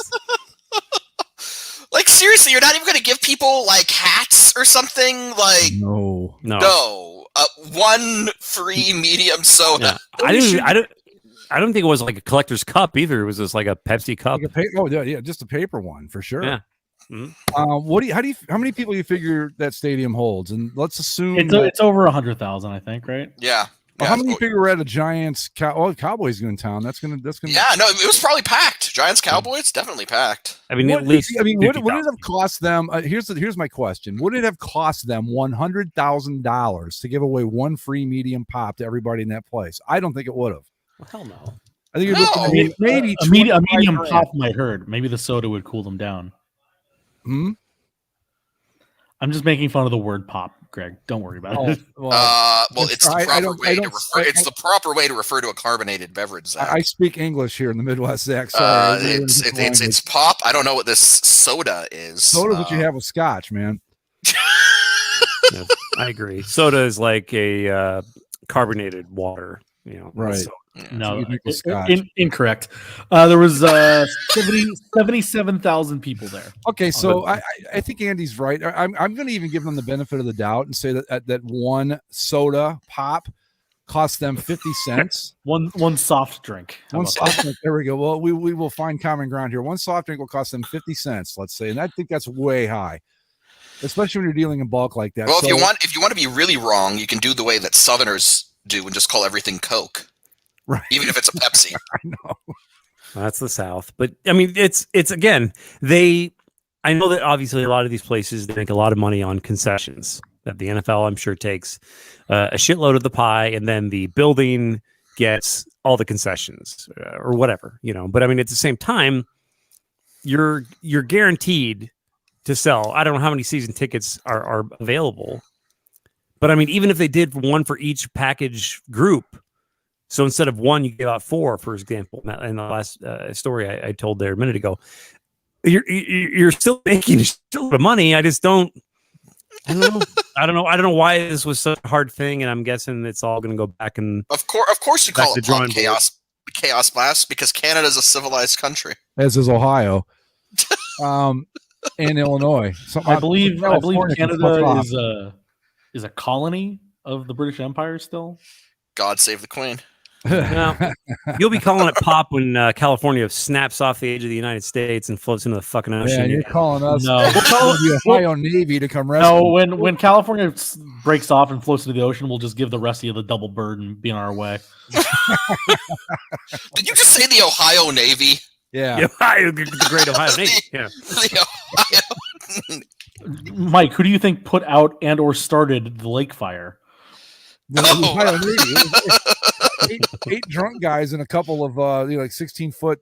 Like seriously, you're not even going to give people like hats or something? Like no. 1 free medium soda. Yeah. I don't think it was like a collector's cup either. It was just like a Pepsi cup. Like just a paper one for sure. Yeah. Mm-hmm. How many people you figure that stadium holds? And let's assume it's over 100,000, I think, right? Yeah. How many figure we're at a Giants Cowboys in town? That's gonna. Yeah, no, it was probably packed. Giants Cowboys definitely packed. I mean, at least. I mean, would it have cost them? Here's my question: would it have cost them $100,000 to give away 1 free medium pop to everybody in that place? I don't think it would have. Well, hell no. I think you're looking at maybe a medium pop might hurt. Maybe the soda would cool them down. I'm just making fun of the word pop, Greg. Don't worry about it. It's the proper way to refer to a carbonated beverage, Zach. I speak English here in the Midwest, Zach. It's pop. I don't know what this soda is. Soda's what you have with scotch, man. Yeah, I agree. Soda is like a carbonated water. Right. So, no, incorrect. There was 77,000 people there. Okay, so I think Andy's right. I'm going to even give them the benefit of the doubt and say that 1 soda pop cost them 50 cents. One soft drink. One soft drink. There we go. Well, we will find common ground here. 1 soft drink will cost them 50 cents, let's say, and I think that's way high, especially when you're dealing in bulk like that. Well, if you want to be really wrong, you can do the way that Southerners do and just call everything Coke. Right. Even if it's a Pepsi. I know. That's the South. But I mean, it's again, I know that obviously a lot of these places, they make a lot of money on concessions that the NFL, I'm sure, takes a shitload of the pie, and then the building gets all the concessions or whatever, but I mean, at the same time, you're guaranteed to sell. I don't know how many season tickets are available, but I mean, even if they did 1 for each package group, so instead of 1, you give out 4, for example. In the last story I told there a minute ago, you're still making a lot of money. I just don't. I don't know why this was such a hard thing, and I'm guessing it's all going to go back and. Of course, you call it pop chaos blast because Canada is a civilized country, as is Ohio, and Illinois. I believe Canada is a colony of the British Empire still. God save the Queen. You'll be calling it pop when California snaps off the edge of the United States and floats into the fucking ocean. Yeah, you're calling us. No, we'll call the Ohio Navy to come rescue. No, when California breaks off and floats into the ocean, we'll just give the rest of you the double bird and be on our way. Did you just say the Ohio Navy? Yeah, the Great Ohio Navy. Yeah. The Ohio. Mike, who do you think put out and or started the lake fire? Ohio Navy. Eight drunk guys and a couple of 16-foot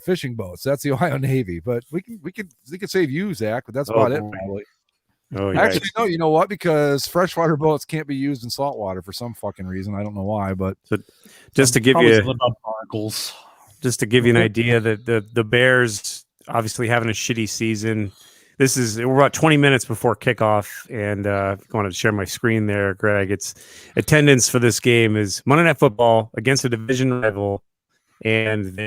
fishing boats. That's the Ohio Navy. But we could save you, Zach. But that's about it, probably. Oh, yeah. Actually, no. You know what? Because freshwater boats can't be used in saltwater for some fucking reason. I don't know why. But so just to give you just to give you an idea that the Bears obviously having a shitty season. We're about 20 minutes before kickoff, and if you want to share my screen there, Greg, it's attendance for this game is Monday Night Football against a division rival, and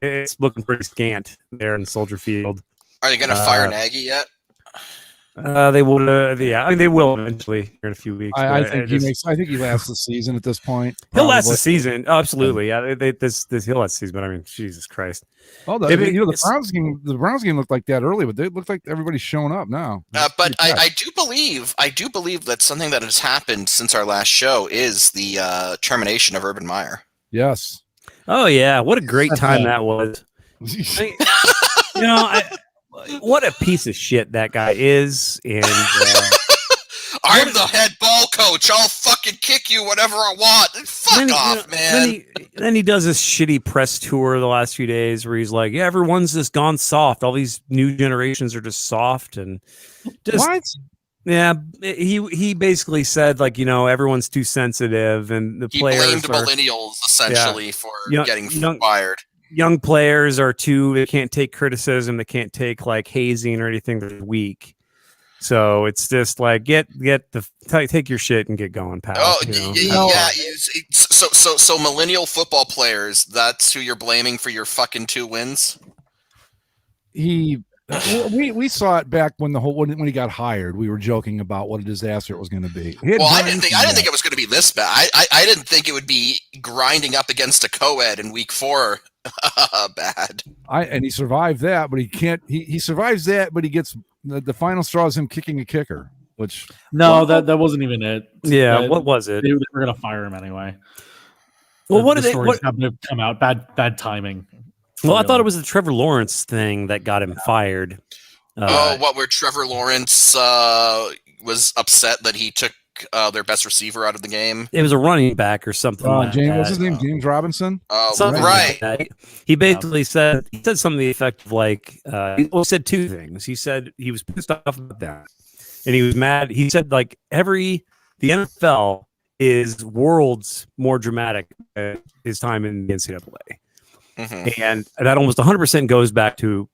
it's looking pretty scant there in Soldier Field. Are they going to fire Nagy yet? They will. They will eventually here in a few weeks. I think he lasts the season at this point. He'll last the season. Oh, absolutely. Yeah. He'll last the season. But I mean, Jesus Christ. Oh, the Browns game looked like that early, but they looked like everybody's showing up now. But I do believe that something that has happened since our last show is the termination of Urban Meyer. Yes. Oh yeah, what a great time that was. What a piece of shit that guy is, and I'm the head ball coach. I'll fucking kick you whatever I want. Fuck off, man. Then he does this shitty press tour the last few days where he's like, "Yeah, everyone's just gone soft. All these new generations are just soft and just." What? Yeah, he basically said like everyone's too sensitive and the players blamed millennials essentially for getting fired. Young players are they can't take criticism, they can't take like hazing or anything. They're weak. So it's just like take your shit and get going, pal. Oh, yeah. So millennial football players, that's who you're blaming for your fucking 2 wins. We saw it back when when he got hired. We were joking about what a disaster it was going to be. Well, I didn't think it was going to be this bad. I didn't think it would be grinding up against a co-ed in week 4. Bad. And he survived that, but he can't. He survives that, but he gets the final straw is him kicking a kicker. Which that wasn't even it. Yeah, what was it? They were going to fire him anyway. Well, what happened to come out? Bad timing. Well, I thought it was the Trevor Lawrence thing that got him fired. Where Trevor Lawrence was upset that he took their best receiver out of the game. It was a running back or something. What's his name? James Robinson. Right. He basically said something to the effect of like, he said 2 things. He said he was pissed off about that, and he was mad. He said like the NFL is worlds more dramatic than his time in the NCAA. Mm-hmm. And that almost 100% goes back to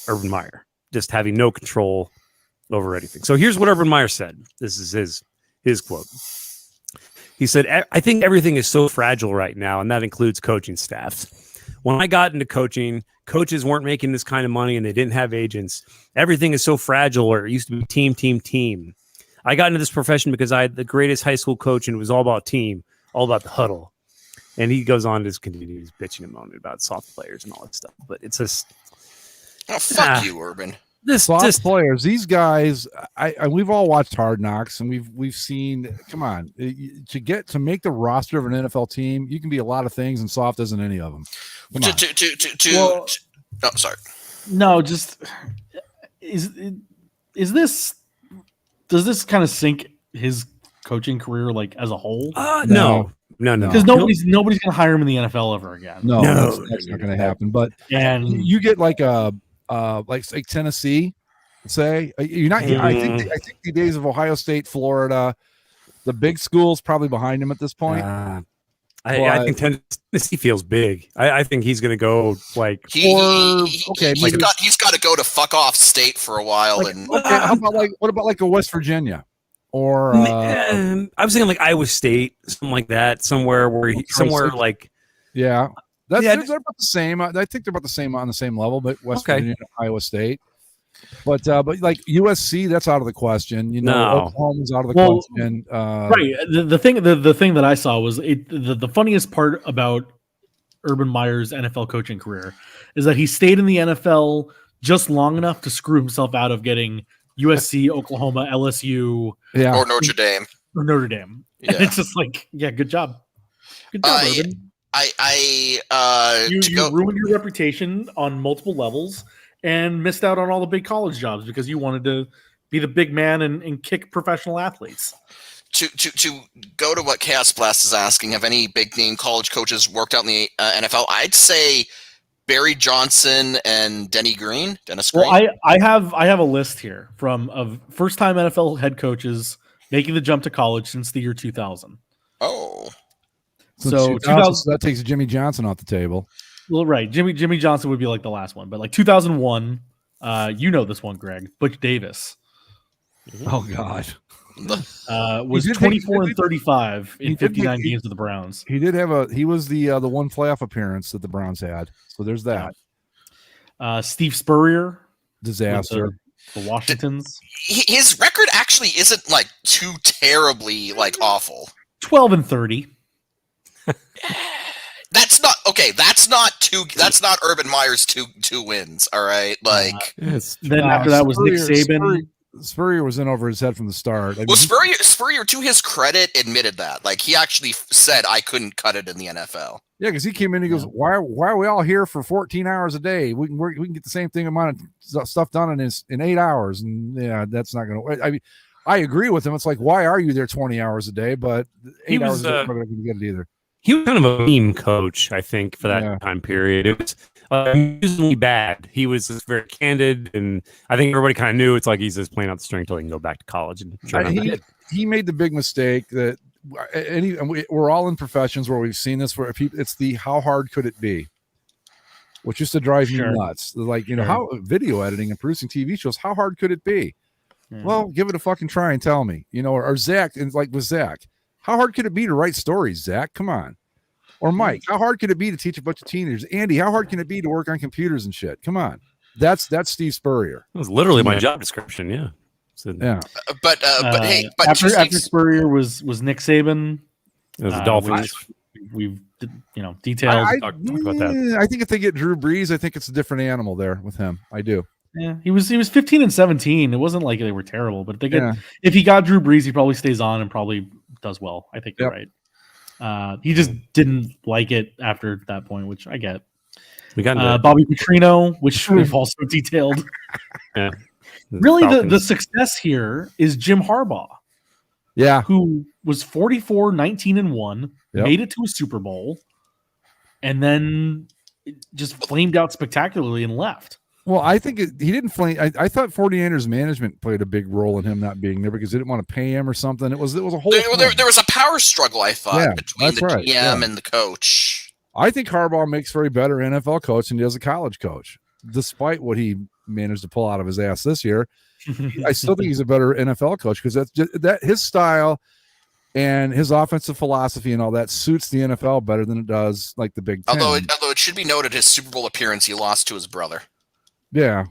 Urban Meyer just having no control over anything. So here's what Urban Meyer said. This is his quote. He said, "I think everything is so fragile right now, and that includes coaching staffs. When I got into coaching, coaches weren't making this kind of money and they didn't have agents. Everything is so fragile, or it used to be team. I got into this profession because I had the greatest high school coach and it was all about team, all about the huddle." And he goes on to continue his bitching and moaning about soft players and all that stuff. But it's just, fuck you, Urban. Soft players. These guys, we've all watched Hard Knocks, and we've seen. Come on, to make the roster of an NFL team, you can be a lot of things, and soft isn't any of them. Sorry. No, just is this? Does this kind of sink his coaching career like as a whole? No. Because nobody's going to hire him in the NFL ever again. No, that's not going to happen. But you get like like Tennessee, say you're not. I think the days of Ohio State, Florida, the big schools probably behind him at this point. I think Tennessee feels big. I think he's going to go like he's got to go to fuck off state for a while. How about what about a West Virginia? Or I was thinking like Iowa State, something like that, somewhere like they're about the same. I think they're about the same on the same level, but West Virginia, Iowa State. But like USC, that's out of the question. Oklahoma's out of the question. Right. The thing that I saw was the funniest part about Urban Meyer's NFL coaching career is that he stayed in the NFL just long enough to screw himself out of getting USC, Oklahoma, LSU, or Notre Dame. Yeah. And it's just like, good job. Good job, Urban. You ruined your reputation on multiple levels and missed out on all the big college jobs because you wanted to be the big man and kick professional athletes. To go to what Chaos Blast is asking, have any big name college coaches worked out in the NFL? I'd say Barry Johnson and Dennis Green. Well, I have a list here of first time NFL head coaches making the jump to college since the year 2000. Oh. So 2000, so that takes Jimmy Johnson off the table. Well, right. Jimmy Johnson would be like the last one, but like 2001, you know this one, Greg. Butch Davis. Oh God. Was 24 and 35 in 59 games with the Browns. He was the one playoff appearance that the Browns had. So there's that. Steve Spurrier, disaster. The Washingtons. His record actually isn't like too terribly like awful. 12 and 30. That's not okay. That's not Urban Meyer's two wins. All right, like then after that was Nick Saban. Spurrier was in over his head from the start. Well, Spurrier, to his credit, admitted that. Like he actually said, "I couldn't cut it in the NFL." Yeah, because he came in. He goes, "Why are we all here for 14 hours a day? We can get the same thing amount of stuff done in 8 hours." And yeah, that's not going to. I mean, I agree with him. It's like, why are you there 20 hours a day? But 8 hours a day, I'm not going to get it either. He was kind of a meme coach, I think, for that time period. It was amusingly bad. He was just very candid, and I think everybody kind of knew it's like he's just playing out the string until he can go back to college. And he made the big mistake that we're all in professions where we've seen this. It's the how hard could it be, which used to drive me nuts. Like how video editing and producing TV shows, how hard could it be? Well, give it a fucking try and tell me. Or Zach, and like with Zach. How hard could it be to write stories, Zach? Come on. Or Mike, how hard could it be to teach a bunch of teenagers? Andy, how hard can it be to work on computers and shit? Come on. That's Steve Spurrier. It was literally my job description, yeah. So, yeah. But after Spurrier was Nick Saban. It was the Dolphins. We've detailed. Talk about that. I think if they get Drew Brees, I think it's a different animal there with him. I do. Yeah, he was 15 and 17. It wasn't like they were terrible, but if he got Drew Brees, he probably stays on and probably does well. I think you're right. He just didn't like it after that point, which I get. We got Bobby Petrino, which we've also detailed. Yeah, really, the success here is Jim Harbaugh. Yeah, who was 44, 19 and 1, made it to a Super Bowl, and then just flamed out spectacularly and left. Well, I think he didn't flame. I thought 49ers management played a big role in him not being there because they didn't want to pay him or something. It was a whole. There was a power struggle, I thought, between the GM and the coach. I think Harbaugh makes for a better NFL coach than he does a college coach, despite what he managed to pull out of his ass this year. I still think he's a better NFL coach because that his style and his offensive philosophy and all that suits the NFL better than it does like the Big Ten. Although it should be noted, his Super Bowl appearance, he lost to his brother. Yeah.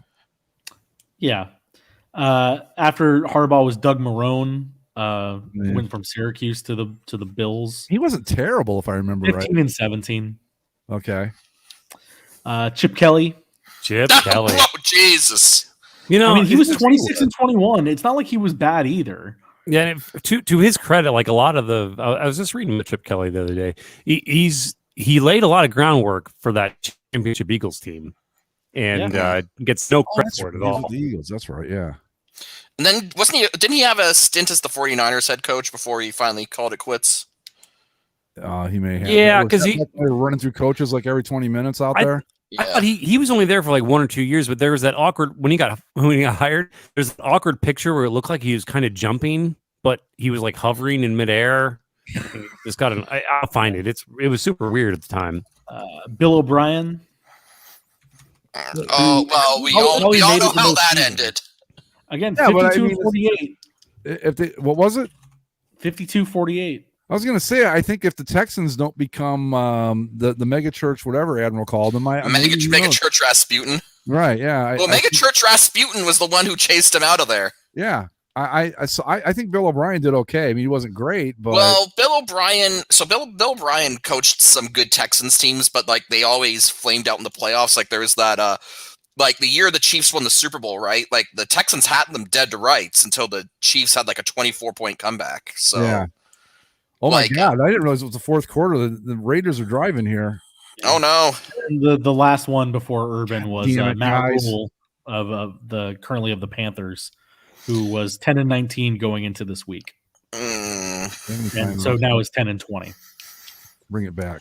After Harbaugh was Doug Marrone, went from Syracuse to the Bills. He wasn't terrible, if I remember 15 and 17. Okay. Chip Kelly. Oh, Jesus. He was 26 and 21. It's not like he was bad either. Yeah, to his credit, like a lot of I was just reading Chip Kelly the other day. He laid a lot of groundwork for that championship Eagles team. And gets no credit for it at all. The Eagles, that's right, yeah. And then didn't he have a stint as the 49ers head coach before he finally called it quits? He may have. Yeah, because they were running through coaches like every 20 minutes out there. I thought he was only there for like 1 or 2 years, but there was that awkward when he got hired. There's an awkward picture where it looked like he was kind of jumping, but he was like hovering in midair. Just got I'll find it. It was super weird at the time. Bill O'Brien. Oh well, we all know how that ended. Again, 52 and 48. What was it? 52-48. I was going to say, I think if the Texans don't become the mega church, whatever Admiral called them, mega church Rasputin. Right? Yeah. Mega church Rasputin was the one who chased him out of there. Yeah. I think Bill O'Brien did okay. I mean, he wasn't great, but Bill O'Brien coached some good Texans teams, but like they always flamed out in the playoffs. Like there was that like the year the Chiefs won the Super Bowl, right? Like the Texans had them dead to rights until the Chiefs had like a 24-point comeback. So yeah. Oh my God, I didn't realize it was the fourth quarter. The Raiders are driving here. Oh no. And the last one before Urban was Matt Rule of currently of the Panthers, who was 10 and 19 going into this week. And so now is 10 and 20. Bring it back.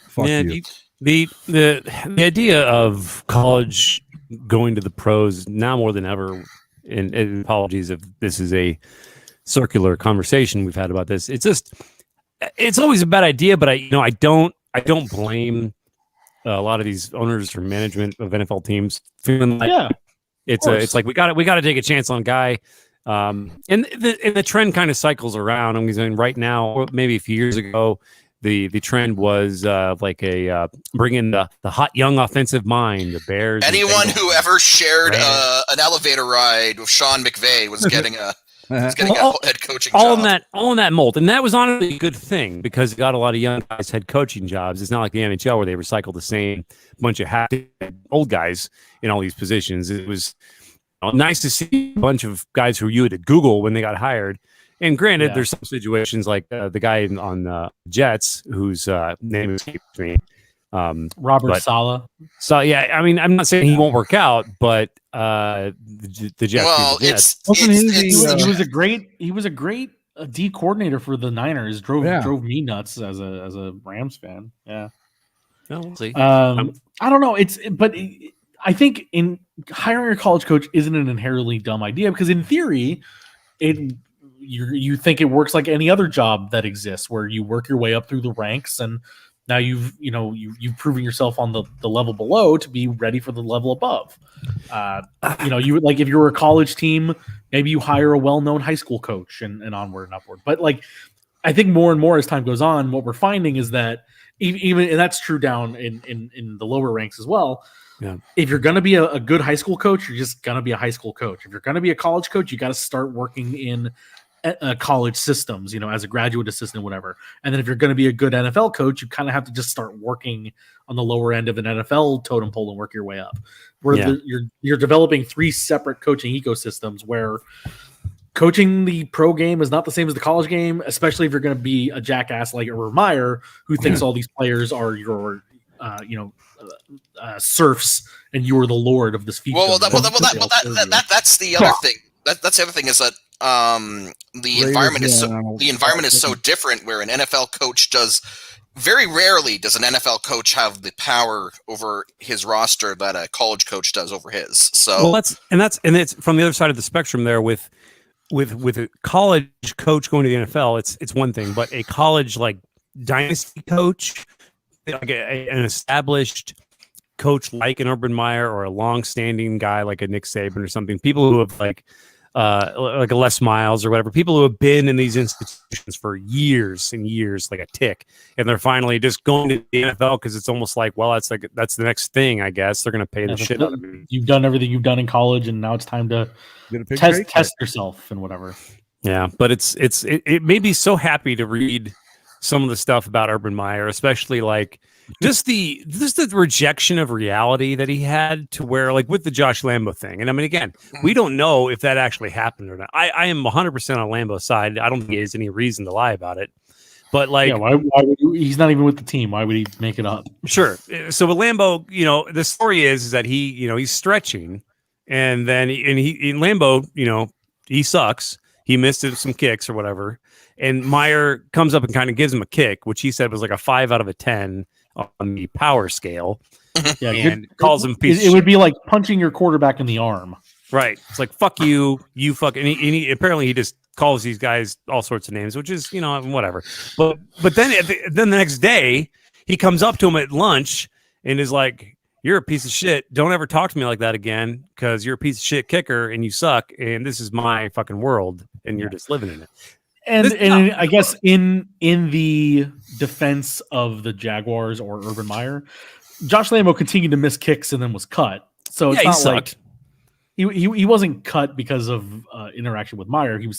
Fuck you. The idea of college going to the pros now more than ever, and apologies if this is a circular conversation we've had about this. It's just it's always a bad idea, but I don't blame a lot of these owners or management of NFL teams feeling like it's like we got to take a chance on a guy. And the trend kind of cycles around. I mean, right now, maybe a few years ago, the trend was bring in the hot young offensive mind, the Bears. Anyone who ever shared an elevator ride with Sean McVay was getting a head coaching job. All in that mold, and that was honestly a good thing because it got a lot of young guys head coaching jobs. It's not like the NHL where they recycle the same bunch of old guys in all these positions. It was nice to see a bunch of guys who you had at Google when they got hired. And granted, there's some situations like the guy on Jets whose name escapes me, Robert Saleh. So yeah, I mean, I'm not saying he won't work out, but the Jets. Well, he was a great D coordinator for the Niners. Drove me nuts as a Rams fan. Yeah. Well, we'll see. I don't know. I think in hiring a college coach isn't an inherently dumb idea because in theory, you think it works like any other job that exists where you work your way up through the ranks and now you've proven yourself on the level below to be ready for the level above. You like if you're a college team, maybe you hire a well-known high school coach and onward and upward. But like, I think more and more as time goes on, what we're finding is that even and that's true down in the lower ranks as well. Yeah. If you're going to be a good high school coach, you're just going to be a high school coach. If you're going to be a college coach, you got to start working in college systems, as a graduate assistant, whatever. And then if you're going to be a good NFL coach, you kind of have to just start working on the lower end of an NFL totem pole and work your way up. Where you're developing three separate coaching ecosystems where coaching the pro game is not the same as the college game, especially if you're going to be a jackass like Urban Meyer who thinks all these players are your serfs and you are the lord of this fiefdom. That's the other thing. That's the other thing is that the environment is so different where an NFL coach very rarely does an NFL coach have the power over his roster that a college coach does over his. So it's from the other side of the spectrum there with a college coach going to the NFL, it's one thing, but a college like dynasty coach, like an established coach like an Urban Meyer or a long-standing guy like a Nick Saban or something, people who have like a Les Miles or whatever, people who have been in these institutions for years and years, like a tick, and they're finally just going to the NFL because it's almost like, well, that's the next thing, I guess. They're going to pay the shit out of me. You've done everything you've done in college, and now it's time to test yourself and whatever. Yeah, but it made me so happy to read some of the stuff about Urban Meyer, especially like just the rejection of reality that he had to where, like with the Josh Lambo thing. And I mean, again, we don't know if that actually happened or not. I am 100% on Lambo's side. I don't think there's any reason to lie about it. But like, why would he's not even with the team. Why would he make it up? Sure. So with Lambo, the story is that he, he's stretching, and then Lambo, he sucks. He missed some kicks or whatever. And Meyer comes up and kind of gives him a kick, which he said was like a 5 out of 10 on the power scale. Yeah, and calls him piece. It would be like punching your quarterback in the arm. Right. It's like, fuck you, you fucking. And he apparently he just calls these guys all sorts of names, which is whatever. But then the next day he comes up to him at lunch and is like, "You're a piece of shit. Don't ever talk to me like that again, because you're a piece of shit kicker and you suck. And this is my fucking world, and you're just living in it." And I guess in the defense of the Jaguars or Urban Meyer, Josh Lambo continued to miss kicks and then was cut. So it's not like he wasn't cut because of interaction with Meyer. He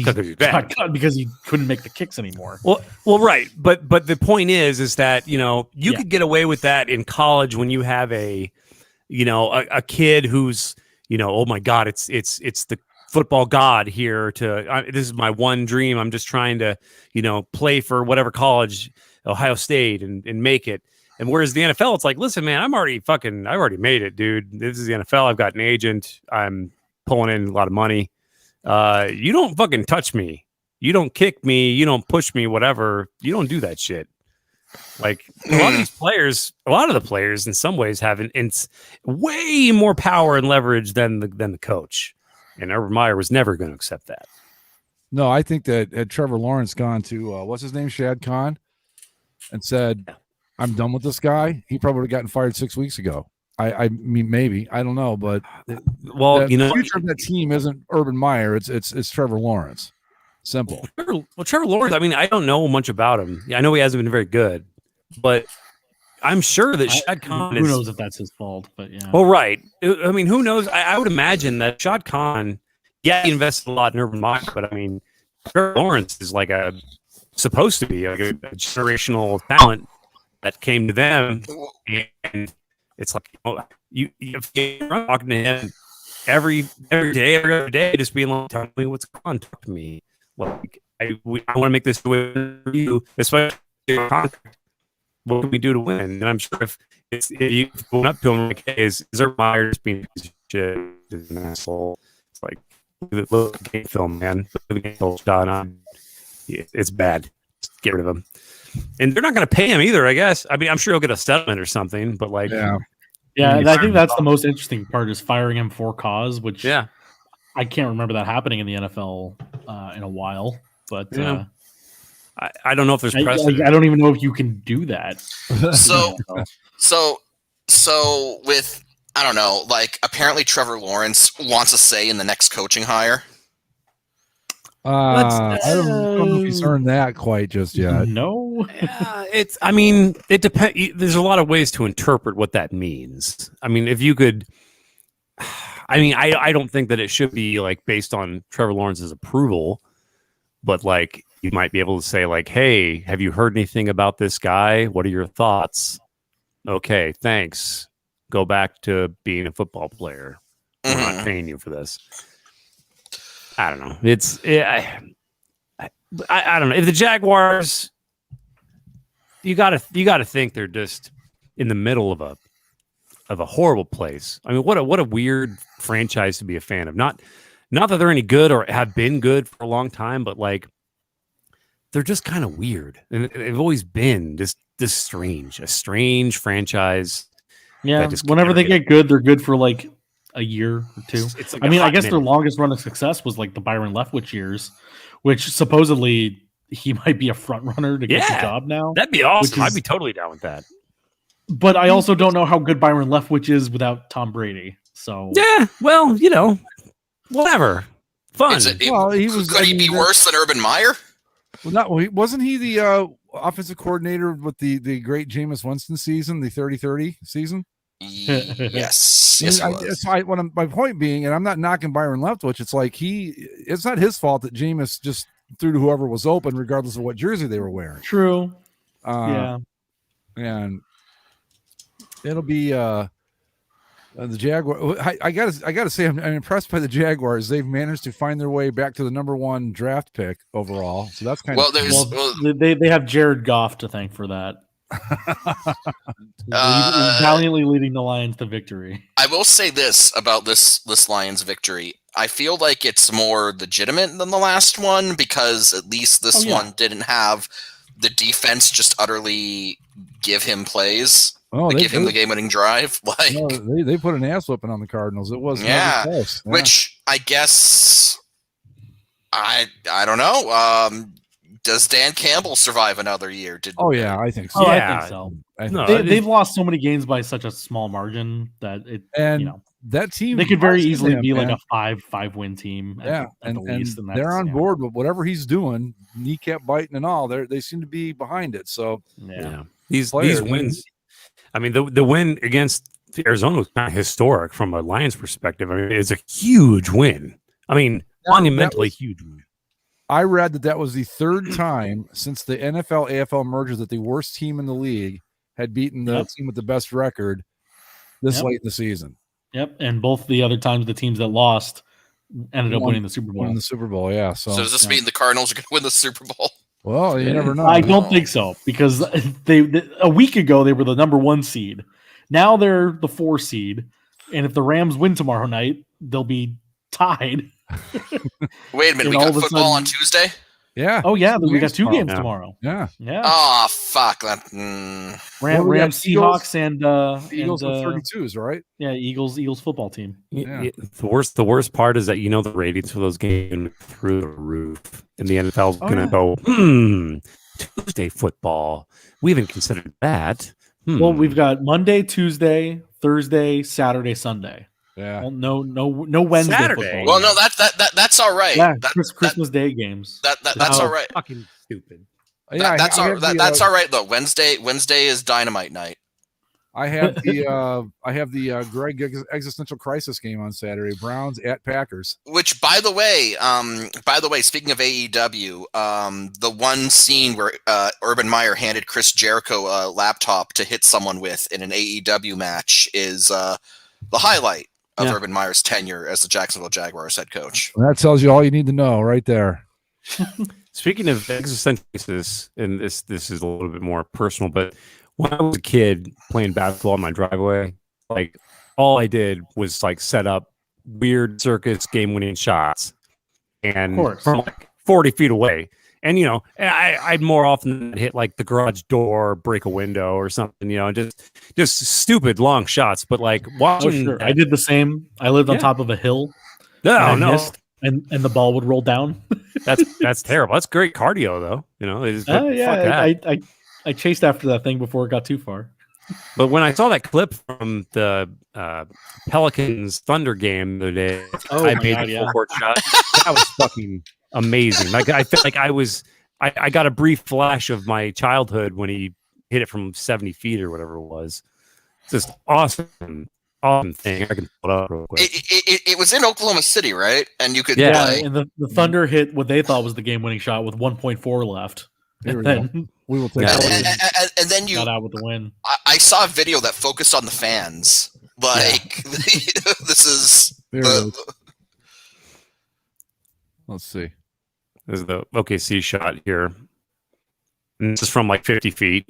got cut because he couldn't make the kicks anymore. Well, right. But the point is that you could get away with that in college when you have a kid who's oh my God, it's the football god here this is my one dream. I'm just trying to, play for whatever college, Ohio State and make it. And whereas the NFL, it's like, listen, man, I already made it, dude. This is the NFL. I've got an agent. I'm pulling in a lot of money. You don't fucking touch me. You don't kick me. You don't push me, whatever. You don't do that shit. Like a lot of the players in some ways have way more power and leverage than the coach. And Urban Meyer was never going to accept that. No, I think that had Trevor Lawrence gone to what's his name, Shad Khan, and said, "I'm done with this guy," he probably would have gotten fired 6 weeks ago. I mean, maybe, I don't know, but Well, the future of that team isn't Urban Meyer. It's Trevor Lawrence. Simple. Trevor Lawrence. I mean, I don't know much about him. Yeah, I know he hasn't been very good, but I'm sure that Shad Khan who knows if that's his fault, but yeah. Well, right. I mean, who knows? I would imagine that Shad Khan, yeah, he invested a lot in Urban Meyer, but I mean, Trevor Lawrence is like supposed to be like a generational talent that came to them, and it's like if you're talking to him every day, every other day, just being like, "Tell me what's going on, talk to me." Like, I want to make this win for you, especially your contract. What can we do to win? And I'm sure if you go up to him like, hey, is Urban Meyer just being a piece of shit, is an asshole? It's like, look at the game film, man. Look at the game film, John. It's bad. Just get rid of him. And they're not going to pay him either, I guess. I mean, I'm sure he'll get a settlement or something, but like, yeah. I think that's the most interesting part is firing him for cause, which I can't remember that happening in the NFL in a while, but. I don't know if there's precedent. I don't even know if you can do that. So with, I don't know, like apparently Trevor Lawrence wants a say in the next coaching hire. I don't know if he's earned that quite just yet. No, I mean, it depends. There's a lot of ways to interpret what that means. I mean, if you could, I mean, I don't think that it should be like based on Trevor Lawrence's approval, but like, you might be able to say like, hey, have you heard anything about this guy? What are your thoughts? Okay, thanks. Go back to being a football player. We're not paying you for this. I don't know. I don't know. If the Jaguars, you gotta think they're just in the middle of a horrible place. I mean, what a weird franchise to be a fan of. Not that they're any good or have been good for a long time, but like, they're just kind of weird, and they've always been a strange franchise. Yeah, whenever they get good, they're good for like a year or two. It's like I guess their longest run of success was like the Byron Leftwich years, which supposedly he might be a front runner to get the job now. That'd be awesome. I'd be totally down with that. But I also don't know how good Byron Leftwich is without Tom Brady. So yeah, well, whatever. Fun. Could he be worse than Urban Meyer? Well, wasn't he the offensive coordinator with the great Jameis Winston season, the 30-30 season? Yes. My point being, and I'm not knocking Byron Leftwich, it's like it's not his fault that Jameis just threw to whoever was open, regardless of what jersey they were wearing. True. And it'll be the Jaguars. I gotta say, I'm impressed by the Jaguars. They've managed to find their way back to the number 1 draft pick overall. So that's kind of they have Jared Goff to thank for that. Valiantly leading the Lions to victory. I will say this about this Lions victory. I feel like it's more legitimate than the last one because at least this one didn't have the defense just utterly give him plays. Give him the game-winning drive. Like they put an ass whipping on the Cardinals. It was close. Yeah. Which I guess I don't know. Does Dan Campbell survive another year? I think so. I think so. They've lost so many games by such a small margin that that team they could very easily be like a 5-win team. At the least, and they're on board with whatever he's doing, kneecap biting and all. They seem to be behind it. So these wins. I mean, the win against Arizona was kind of historic from a Lions perspective. I mean, it's a huge win. I mean, monumentally huge win. I read that was the 3rd time since the NFL AFL merger that the worst team in the league had beaten the team with the best record this late in the season. Yep, and both the other times the teams that lost ended up winning the Super Bowl. Won the Super Bowl, yeah. So does this mean the Cardinals are going to win the Super Bowl? Well, you never know. I don't think so because they a week ago they were the number 1 seed. Now they're the 4 seed, and if the Rams win tomorrow night, they'll be tied. Wait a minute, we got football on Tuesday? Yeah. Oh yeah, we got 2 tomorrow. games tomorrow. Yeah. Yeah. Oh fuck that. Rams, Seahawks, and Eagles and, with 32s, right? Yeah, Eagles football team. Yeah. The worst part is that the ratings for those games through the roof, and the NFL's going to go Tuesday football. We haven't considered that. Well, we've got Monday, Tuesday, Thursday, Saturday, Sunday. Yeah. Well, no Wednesday Saturday. football. Well, no, that's all right. Yeah, That- Christmas Day games. that's all right. Fucking stupid. Yeah, That's all right though. Wednesday is dynamite night. I have the Greg existential crisis game on Saturday. Browns at Packers. Which, by the way, speaking of AEW, the one scene where Urban Meyer handed Chris Jericho a laptop to hit someone with in an AEW match is the highlight of Urban Meyer's tenure as the Jacksonville Jaguars head coach. That tells you all you need to know right there. Speaking of existential crisis, and this is a little bit more personal, but when I was a kid playing basketball in my driveway, like all I did was like set up weird circus game-winning shots, and from like 40 feet away. And I'd more often hit like the garage door, break a window, or something. Just stupid long shots. But like watching, I did the same. I lived on top of a hill. Missed, and the ball would roll down. That's terrible. That's great cardio, though. I chased after that thing before it got too far. But when I saw that clip from the Pelicans Thunder game the other day, I made a full court shot. That was fucking amazing. Like I felt like I got a brief flash of my childhood when he hit it from 70 feet or whatever it was. It's just awesome thing. I can pull it up real quick. It was in Oklahoma City, right? And you could and the Thunder hit what they thought was the game-winning shot with 1.4 left. Here And we will take and then you got out with the win. I saw a video that focused on the fans. Like this is let's see. This is the OKC shot here. And this is from like 50 feet.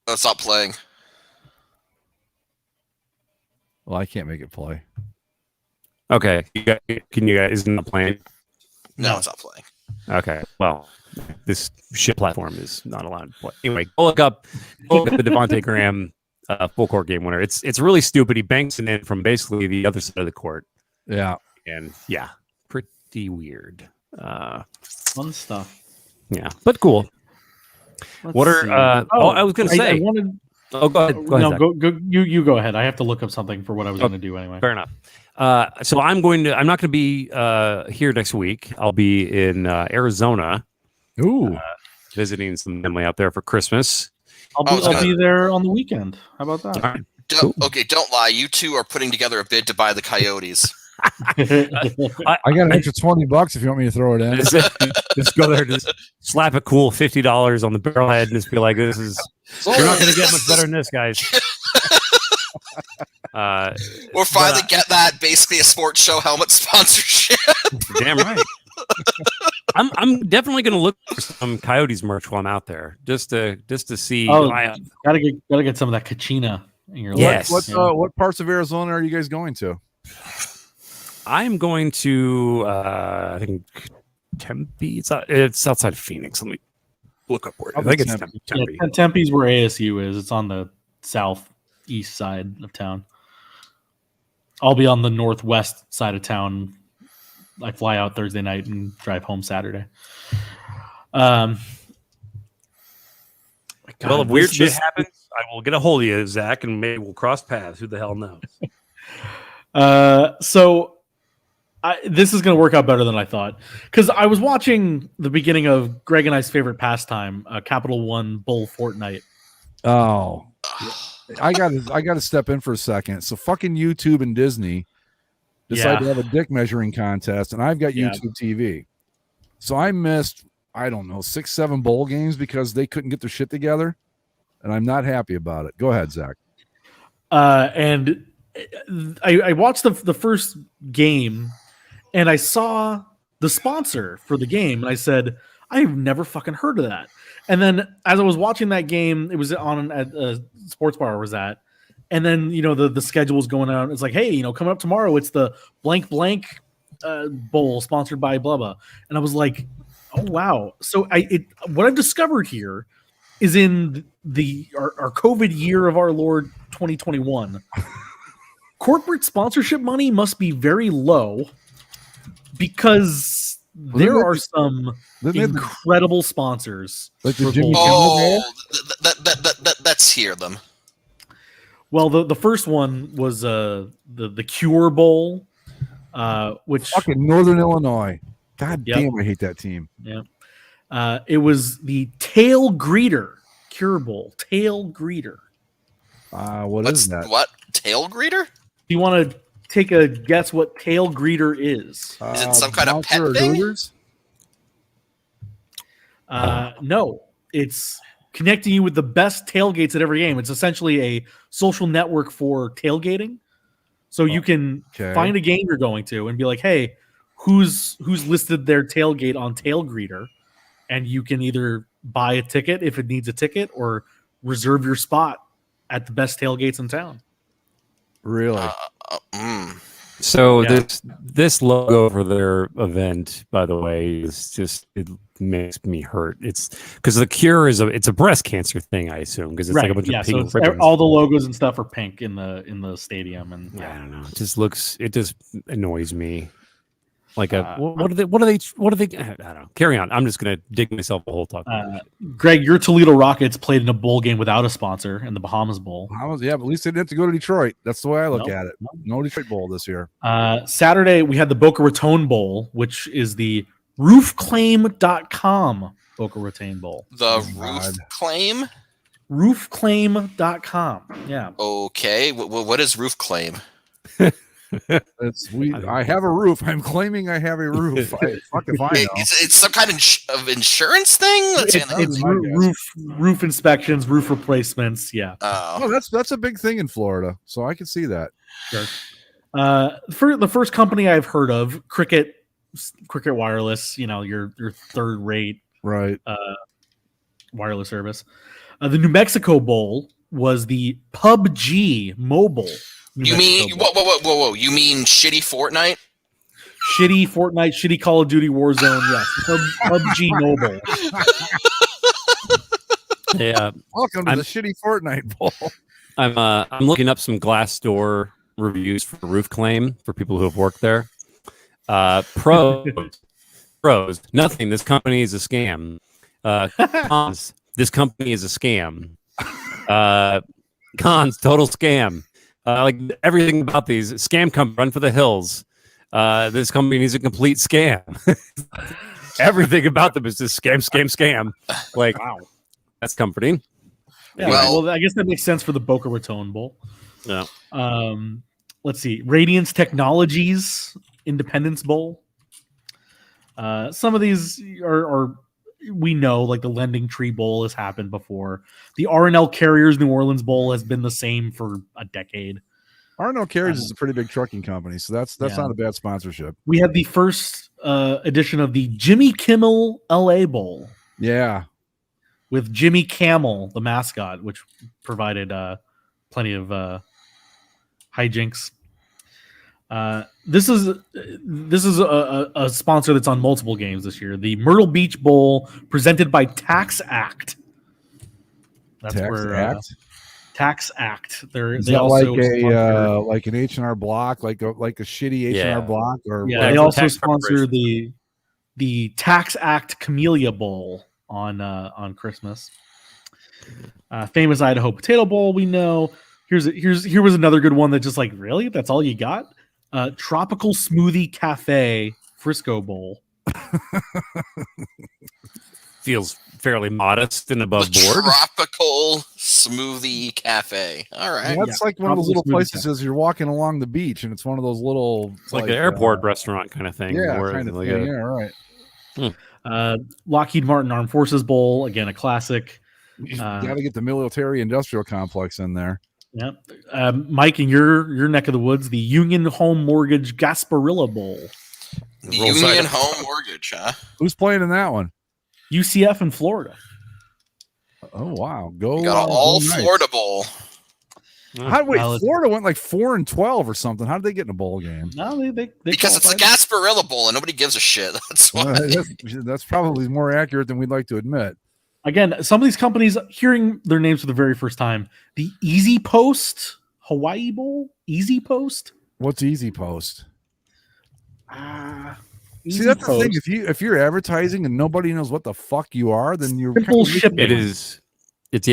Oh, stop playing. Well, I can't make it play. Okay. Can you guys isn't it playing? No, it's not playing. Okay. Well, this shit platform is not allowed to play. Anyway, look up the Devontae Graham full court game winner. It's really stupid. He banks it in from basically the other side of the court. Yeah. And pretty weird. Fun stuff. Yeah, but cool. What are I was gonna say. I wanted. Oh, go ahead. Go ahead. No, you go ahead. I have to look up something for what I was going to do anyway. Fair enough. So I'm not going to be here next week. I'll be in Arizona. Ooh, visiting some family out there for Christmas. I'll be there on the weekend. How about that? Right. Okay, don't lie. You two are putting together a bid to buy the Coyotes. I got an extra $20 if you want me to throw it in. Just go there, just slap a cool $50 on the barrelhead, and just be like, "This is you're not going to get much better than this, guys." We'll finally get that basically a sports show helmet sponsorship. Damn right. I'm definitely going to look for some Coyotes merch while I'm out there, just to see. Gotta get some of that Kachina in your life. What parts of Arizona are you guys going to? I'm going to I think Tempe. It's outside of Phoenix. Let me look up where. I think it's Tempe. Yeah, Tempe's where ASU is. It's on the southeast side of town. I'll be on the northwest side of town. I fly out Thursday night and drive home Saturday. Well, if weird shit happens, I will get a hold of you, Zach, and maybe we'll cross paths. Who the hell knows? So this is going to work out better than I thought, because I was watching the beginning of Greg and I's favorite pastime, Capital One Bull Fortnite. Oh, I got to step in for a second. So fucking YouTube and Disney decided to have a dick measuring contest, and I've got YouTube TV. So I missed, I don't know, 6-7 bowl games because they couldn't get their shit together, and I'm not happy about it. Go ahead, Zach. And I watched the first game, and I saw the sponsor for the game, and I said, I've never fucking heard of that. And then as I was watching that game, it was on at a sports bar I was at, and then the schedule was going out. It's like, hey, coming up tomorrow, it's the blank bowl sponsored by blah blah, and I was like, oh wow. So what I've discovered here is in our COVID year of our Lord 2021, corporate sponsorship money must be very low because there are some incredible sponsors. Like the Jimmy let's hear them. Well, the first one was the Cure Bowl, which fucking Northern Illinois. God damn, I hate that team. Yeah. It was the Tail Greeter Cure Bowl. Tail Greeter. Is that? What? Tail Greeter? Do you want to take a guess what Tail Greeter is? Is it some kind of pet thing? No. It's connecting you with the best tailgates at every game. It's essentially a social network for tailgating. So you can find a game you're going to and be like, hey, who's listed their tailgate on Tail Greeter? And you can either buy a ticket if it needs a ticket or reserve your spot at the best tailgates in town. Really? So this logo for their event, by the way, is just, it makes me hurt. It's because the Cure it's a breast cancer thing, I assume, because it's like a bunch of pink ribbons. All the logos and stuff are pink in the stadium, and I don't know. It just annoys me. Like what are they? I don't know. Carry on. I'm just gonna dig myself a hole talk. Greg, your Toledo Rockets played in a bowl game without a sponsor in the Bahamas Bowl. But at least they didn't have to go to Detroit. That's the way I look at it. No Detroit Bowl this year. Saturday we had the Boca Raton Bowl, which is the roofclaim.com Boca Raton Bowl. The Roof Claim? Roofclaim.com. Yeah. Okay. What is Roof Claim? I have a roof. I'm claiming I have a roof. Fuck if I know. It's some kind of insurance thing. It's roof inspections, roof replacements. Yeah. That's a big thing in Florida, so I can see that. Sure. For the first company I've heard of, Cricket Wireless. You know, your third rate wireless service. The New Mexico Bowl was the PUBG Mobile. You mean whoa? You mean shitty Fortnite? Shitty Fortnite, shitty Call of Duty Warzone. Yes, PUBG Mobile. Yeah. Welcome to the shitty Fortnite Bowl. I'm looking up some Glassdoor reviews for Roof Claim for people who have worked there. Pros, nothing. This company is a scam. Cons, this company is a scam. Cons, total scam. Like everything about these scam company, run for the hills. This company is a complete scam. Everything about them is just scam. Like, wow, that's comforting. Yeah, well, I guess that makes sense for the Boca Raton Bowl. Yeah. Let's see, Radiance Technologies Independence Bowl. Some of these are we know, like the Lending Tree Bowl has happened before. The R&L Carriers New Orleans Bowl has been the same for a decade. R&L Carriers is a pretty big trucking company, so that's not a bad sponsorship. We had the first edition of the Jimmy Kimmel LA Bowl. Yeah. With Jimmy Camel, the mascot, which provided plenty of hijinks. This is a sponsor that's on multiple games this year. The Myrtle Beach Bowl, presented by Tax Act. That's Tax Act. They also like an H&R Block, like a shitty H&R Block, or they also sponsor the Tax Act Camellia Bowl on Christmas. Famous Idaho Potato Bowl, we know. Here was another good one that just like, really? That's all you got? Tropical Smoothie Cafe Frisco Bowl. Feels fairly modest and above board. Tropical Smoothie Cafe. All right. That's like one of those little places as you're walking along the beach, and it's one of those little. It's like an airport restaurant kind of thing. Yeah, kind of thing. Yeah, right. Lockheed Martin Armed Forces Bowl, again, a classic. You got to get the military industrial complex in there. Yeah, Mike, in your neck of the woods, the Union Home Mortgage Gasparilla Bowl. Union Home Mortgage, huh? Who's playing in that one? UCF in Florida. Oh wow, go! We got an all Florida Bowl. Florida went like 4-12 or something. How did they get in a bowl game? No, they because it's the Gasparilla Bowl and nobody gives a shit. That's why. That's probably more accurate than we'd like to admit. Again, some of these companies, hearing their names for the very first time, the Easy Post Hawaii Bowl, Easy Post. What's Easy Post? Easy See, that's Post. the thing. If you're advertising and nobody knows what the fuck you are, then you're Simple shipping. It is. It's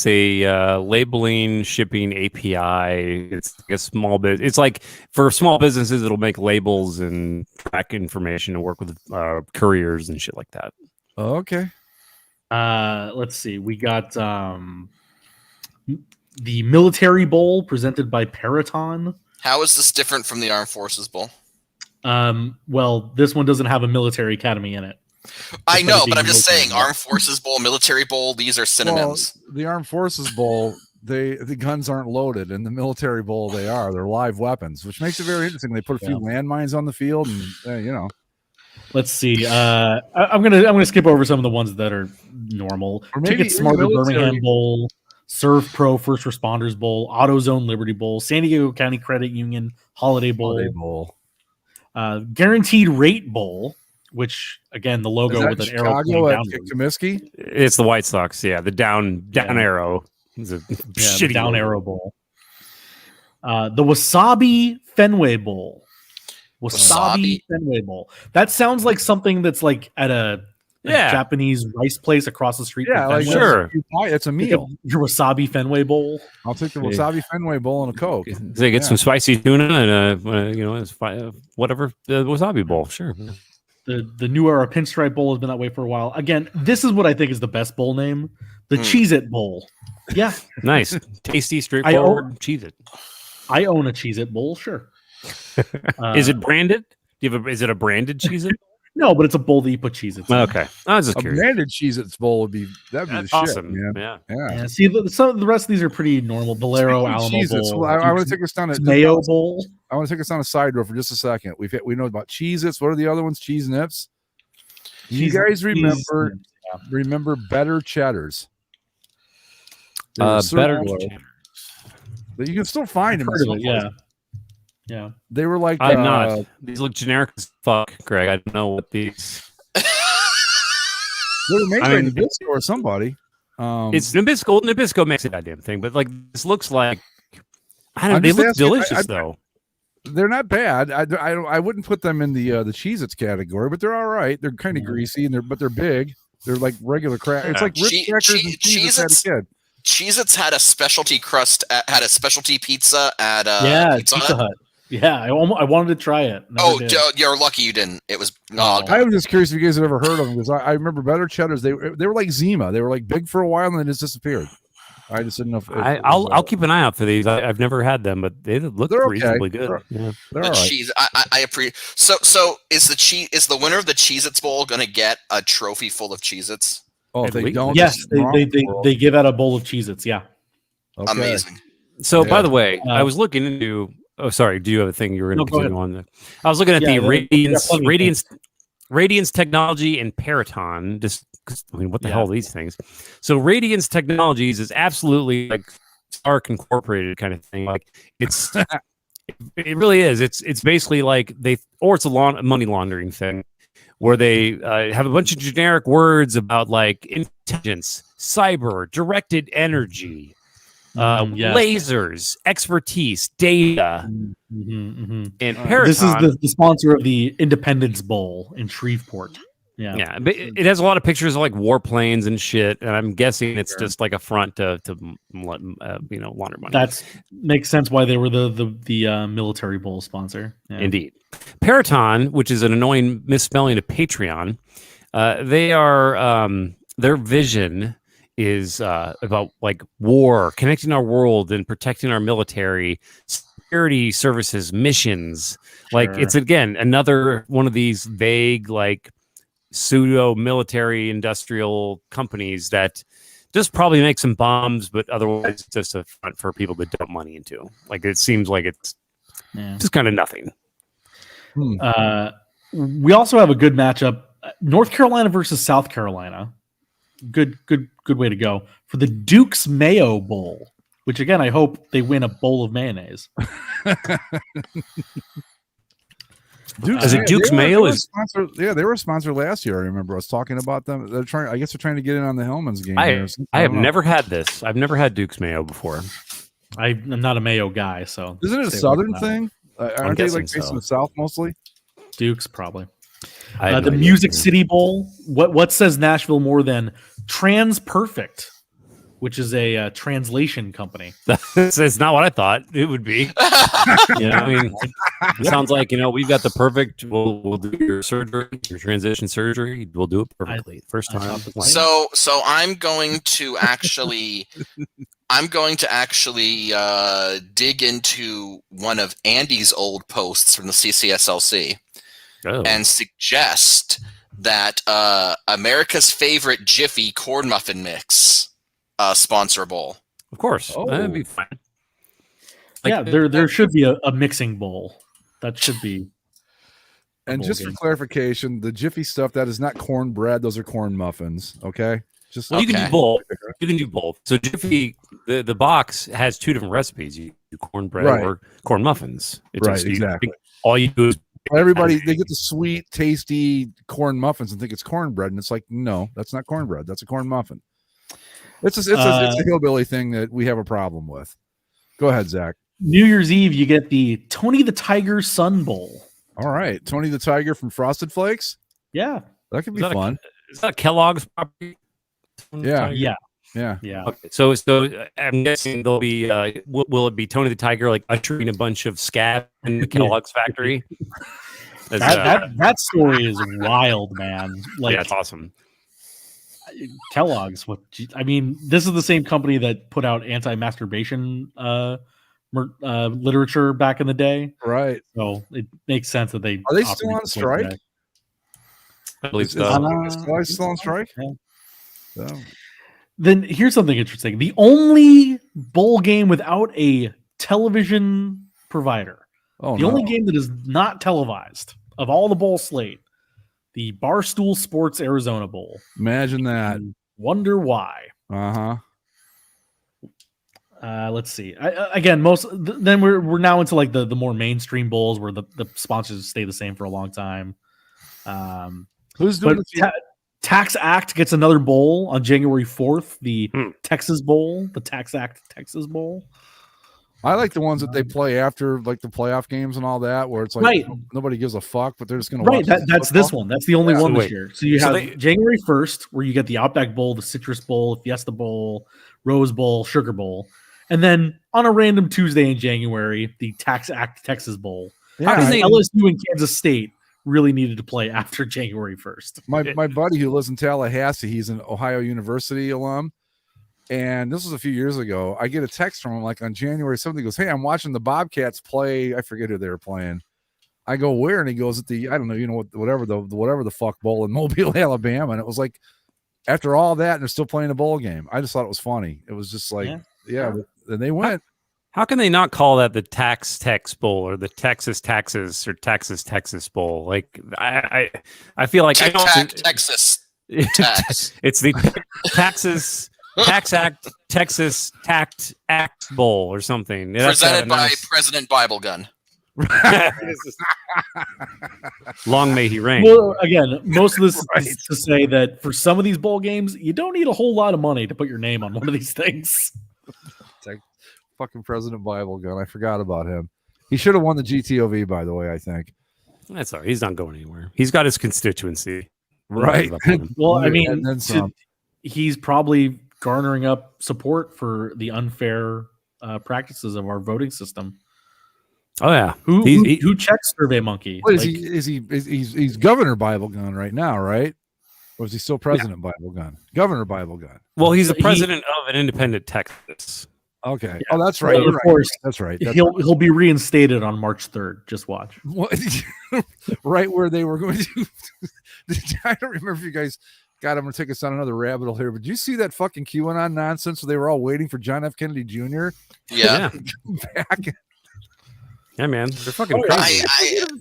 a labeling shipping API. It's like a small bit. It's like for small businesses, it'll make labels and track information and work with couriers and shit like that. Oh, okay. Let's see. We got the Military Bowl presented by Peraton. How is this different from the Armed Forces Bowl? Well, this one doesn't have a military academy in it. I know, but I'm just saying, Armed Forces Bowl, Military Bowl, these are synonyms. Well, the Armed Forces Bowl, the guns aren't loaded, and the Military Bowl they are. They're live weapons, which makes it very interesting. They put a few landmines on the field, and Let's see. I'm gonna skip over some of the ones that are normal. Or maybe Ticket Smarter Birmingham Bowl, Serve Pro First Responders Bowl, AutoZone Liberty Bowl, San Diego County Credit Union Holiday Bowl. Guaranteed Rate Bowl, which again the logo with an arrow pointing down. Comiskey? It's the White Sox, the down arrow. It's a shitty down logo. arrow bowl. The Wasabi Fenway Bowl. Wasabi Fenway Bowl. That sounds like something that's like at a Japanese rice place across the street. Yeah, like, sure. It's a meal. Your Wasabi Fenway Bowl. I'll take the Wasabi Fenway Bowl and a Coke. They get some spicy tuna and whatever the Wasabi Bowl. Sure. The New Era Pinstripe Bowl has been that way for a while. Again, this is what I think is the best bowl name: the Cheez-It Bowl. Yeah, nice, tasty, straightforward. Cheez-It. I own a Cheez-It Bowl. Sure. Is it branded? Is it a branded Cheez-It? No, but it's a bowl that you put Cheez-Its in. Okay, I was just a curious. branded Cheez-Its bowl would be the awesome. Shit, man. Yeah. See, some of the rest of these are pretty normal. Bolero, Alamo Cheez-Its. Bowl. I want to take us down a Mayo Bowl. I want to take us on a side road for just a second. We know about Cheez-Its. What are the other ones? Cheese Nips. You guys remember Better Cheddars? Better. You can still find them. Yeah. They were like I'm not. These look generic as fuck, Greg. I don't know what these. They were made by Nabisco or somebody. It's Nabisco. Nabisco makes a goddamn thing, but like this looks like I don't know. They look delicious though. They're not bad. I wouldn't put them in the Cheez-Its category, but they're all right. They're kind of greasy but they're big. They're like regular crackers. It's like Ritz crackers and Cheez-Its had a kid. Cheez-Its had a specialty crust, had a specialty pizza at Pizza Hut. Yeah, I wanted to try it. You're lucky you didn't. It was. I was just curious if you guys had ever heard of them because I remember Better Cheddars. They were like Zima. They were like big for a while and then just disappeared. I just didn't know. I'll keep an eye out for these. I've never had them, but they look reasonably good. They're all right. Cheese. I appreciate. So is the winner of the Cheez-Its Bowl going to get a trophy full of Cheez-Its? Oh, if they don't. Yes, they give out a bowl of Cheez-Its. Yeah. Okay. Amazing. So, by the way, I was looking into. Oh, sorry. Do you have a thing you were going to continue on? I was looking at the Radiance Technology and Peraton. Just, what the hell are these things? So, Radiance Technologies is absolutely like Stark Incorporated kind of thing. Like it's, it really is. It's basically like it's a money laundering thing where they have a bunch of generic words about like intelligence, cyber, directed energy. Lasers, expertise, data, and Peraton. This is the sponsor of the Independence Bowl in Shreveport. Yeah, but it has a lot of pictures of like warplanes and shit, and I'm guessing it's just like a front to launder money. That makes sense why they were the Military Bowl sponsor. Yeah. Indeed, Peraton, which is an annoying misspelling of Patreon, they are their vision is about like war, connecting our world and protecting our military, security services, missions. Sure. Like it's again another one of these vague like pseudo military industrial companies that just probably make some bombs, but otherwise it's just a front for people to dump money into. Like it seems like it's just kind of nothing. We also have a good matchup: North Carolina versus South Carolina. Good way to go for the Duke's Mayo Bowl. which again, I hope they win a bowl of mayonnaise. Duke's Mayo is sponsored. Yeah, they were a sponsor last year. I remember I was talking about them. They're trying. I guess they're trying to get in on the Hellman's game. I have never had this. I've never had Duke's Mayo before. I'm not a mayo guy, so isn't it a Southern thing? Aren't they like based in the South mostly? Duke's probably. The Music City Bowl. What says Nashville more than Trans Perfect, which is a translation company? It's not what I thought it would be. I mean, it sounds like we've got the perfect. We'll do your surgery, your transition surgery. We'll do it perfectly first time. So I'm going to actually. Dig into one of Andy's old posts from the CCSLC and suggest that America's favorite Jiffy corn muffin mix sponsor bowl. Of course, that'd be fine. There should be a mixing bowl. That should be. And just for clarification, the Jiffy stuff that is not cornbread; those are corn muffins. Okay. You can do both. You can do both. So Jiffy, the box has two different recipes. You do cornbread or corn muffins. Exactly. All you do is everybody they get the sweet, tasty corn muffins and think it's cornbread, and it's like, no, that's not cornbread. That's a corn muffin. It's a hillbilly thing that we have a problem with. Go ahead, Zach. New Year's Eve, you get the Tony the Tiger Sun Bowl. All right, Tony the Tiger from Frosted Flakes. Yeah, that could be fun. Is that Kellogg's property? Yeah. Okay. So I'm guessing there'll be. Will it be Tony the Tiger like ushering a bunch of scab in the Kellogg's factory? That story is wild, man. Like, it's awesome. Kellogg's. This is the same company that put out anti-masturbation literature back in the day, right? So it makes sense that they are they still on strike? I believe so. Is still on strike? Yeah. So. Then here's something interesting. The only bowl game without a television provider. The only game that is not televised of all the bowl slate, the Barstool Sports Arizona Bowl. Imagine that. Wonder why. Let's see. Again, then we're now into like the more mainstream bowls where the sponsors stay the same for a long time. Who's doing it? Tax Act gets another bowl on January 4th, the Texas Bowl, the Tax Act Texas Bowl. I like the ones that they play after like the playoff games and all that, where it's like nobody gives a fuck, but they're just going to watch. That's this one. That's the only one this year. So you have January 1st, where you get the Outback Bowl, the Citrus Bowl, the Fiesta Bowl, Rose Bowl, Sugar Bowl. And then on a random Tuesday in January, the Tax Act Texas Bowl. LSU and Kansas State really needed to play after January 1st. My buddy who lives in Tallahassee, he's an Ohio University alum, and this was a few years ago. I get a text from him like on January 7th. He goes, "Hey, I'm watching the Bobcats play." I forget who they were playing. I go, "Where?" And he goes, "At the whatever the fuck bowl in Mobile, Alabama." And it was like after all that, and they're still playing a bowl game. I just thought it was funny. It was just like, and they went. How can they not call that the Tex Bowl or the Texas or Texas Bowl? Like I feel like Texas. It's the Tax Act Texas Tact Act Bowl or something. Presented by President Bible Gun. Long may he reign. Well, again, most of this is to say that for some of these bowl games, you don't need a whole lot of money to put your name on one of these things. Fucking President Bible Gun. I forgot about him. He should have won the GTOV, by the way, I think. That's all right. He's not going anywhere. He's got his constituency. Right. Well, I mean, he's probably garnering up support for the unfair practices of our voting system. Oh yeah. Who checks SurveyMonkey? What, he's Governor Bible Gun right now, right? Or is he still President Bible Gun? Governor Bible Gun. Well, he's the president of an independent Texas. Okay. Yeah. Oh, that's right. So, of course, that's right. He'll be reinstated on March 3rd. Just watch. Right where they were going to. I don't remember if you guys. God, I'm going to take us on another rabbit hole here. But did you see that fucking QAnon nonsense where they were all waiting for John F. Kennedy Jr. Yeah. Back. Yeah, man. They're fucking crazy.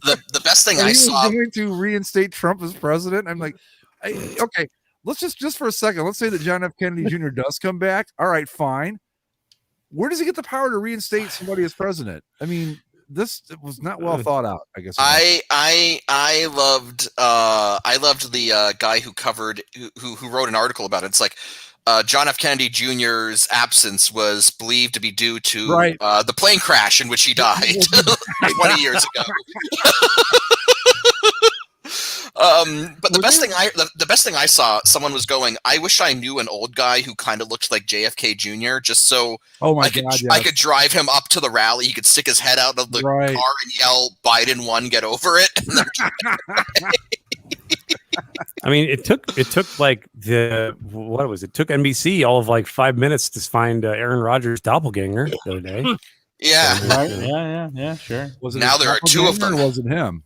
The best thing I saw. Going to reinstate Trump as president. I'm like, okay, let's just for a second. Let's say that John F. Kennedy Jr. does come back. All right, fine. Where does he get the power to reinstate somebody as president? I mean, this was not well thought out, I guess. I loved the guy who wrote an article about it. It's like John F. Kennedy Jr.'s absence was believed to be due to the plane crash in which he died 20 years ago. But the best thing I saw, someone was going, I wish I knew an old guy who kind of looked like JFK Jr. just so I could drive him up to the rally. He could stick his head out of the car and yell, "Biden won, get over it." I mean, it took like it took NBC all of like 5 minutes to find Aaron Rodgers' doppelganger the other day. Yeah. Yeah, sure. Now there are two of them. Or was it him?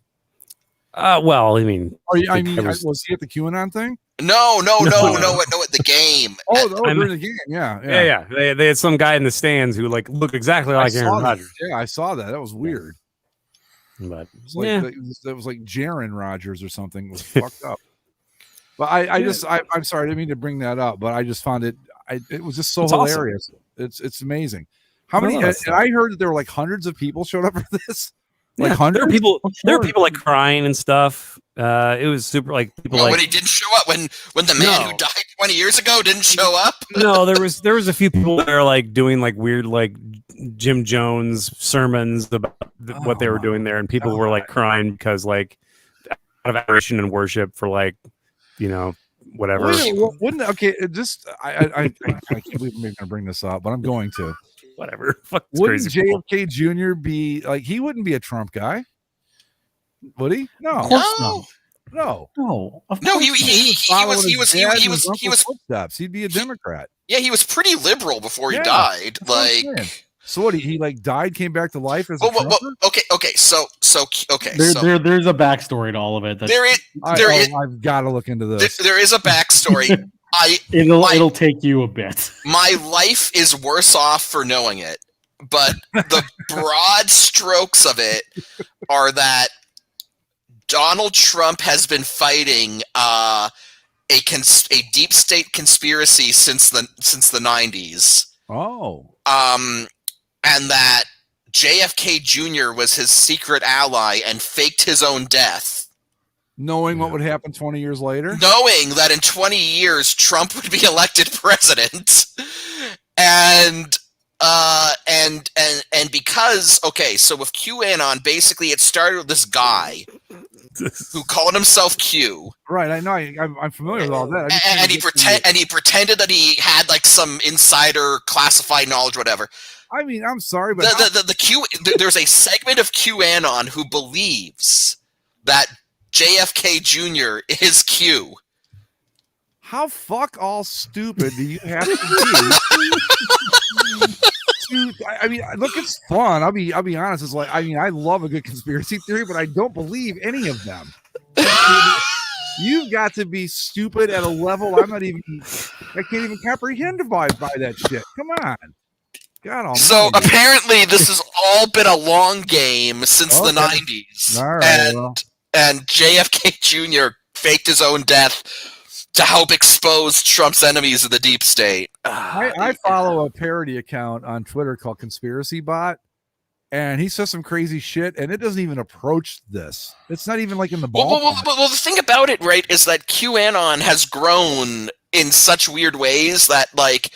Well, I mean, was he at the QAnon thing? No, at the game. During the game, yeah. They had some guy in the stands who like looked exactly like Aaron Rodgers. Yeah, I saw that. That was weird. But it was like Jaron Rodgers or something. It was fucked up. But I'm sorry, I didn't mean to bring that up, but I just found it. It was just so hilarious. Awesome. It's amazing. How many? And I heard that there were like hundreds of people showed up for this. Like hundreds. There were people like crying and stuff. It was super like people when he didn't show up, when the man who died 20 years ago didn't show up. No, there was a few people there like doing like weird like Jim Jones sermons about what they were doing there, and people were like crying because like out of adoration and worship for like whatever. I can't believe I'm going to bring this up, but I'm going to. Whatever. Wouldn't JFK Jr. be like, he wouldn't be a Trump guy? Would he? No. Of course not. No. He was footsteps. He'd be a Democrat. Yeah, he was pretty liberal before he died. Like, so what? He like died, came back to life as a okay. So there's a backstory to all of it. I've got to look into this. There is a backstory. It'll take you a bit. My life is worse off for knowing it, but the broad strokes of it are that Donald Trump has been fighting a deep state conspiracy since the 90s. Oh. And that JFK Jr. was his secret ally and faked his own death. Knowing what would happen 20 years later? Knowing that in 20 years, Trump would be elected president. And because, so with QAnon, basically it started with this guy who called himself Q. Right, I know. I'm familiar with all that. And he pretended that he had like some insider classified knowledge, whatever. I mean, I'm sorry, but there's a segment of QAnon who believes that JFK Jr. is Q. How fuck all stupid do you have to be? I mean, look, it's fun. I'll be honest. It's like, I mean, I love a good conspiracy theory, but I don't believe any of them. You've got to be stupid at a level I can't even comprehend by that shit. Come on. God almighty. So apparently this has all been a long game since the 90s. All right, and JFK Jr. faked his own death to help expose Trump's enemies of the deep state. I follow a parody account on Twitter called Conspiracy Bot, and he says some crazy shit, and it doesn't even approach this. It's not even like in the ballpark. Well, the thing about it, right, is that QAnon has grown in such weird ways that, like,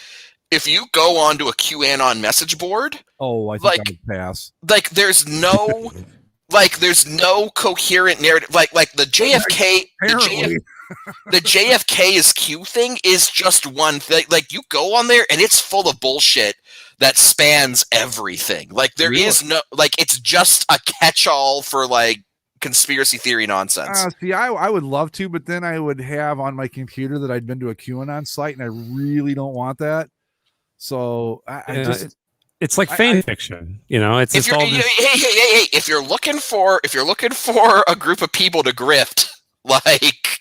if you go onto a QAnon message board, I think I would pass. Like, there's no... there's no coherent narrative. Like the JFK, the JFK is Q thing is just one thing. Like, you go on there and it's full of bullshit that spans everything. Like, there is no, like, it's just a catch-all for like conspiracy theory nonsense. See, I would love to, but then I would have on my computer that I'd been to a QAnon site, and I really don't want that. So it's like fan fiction, It's if you're, hey, if you're looking for a group of people to grift, like,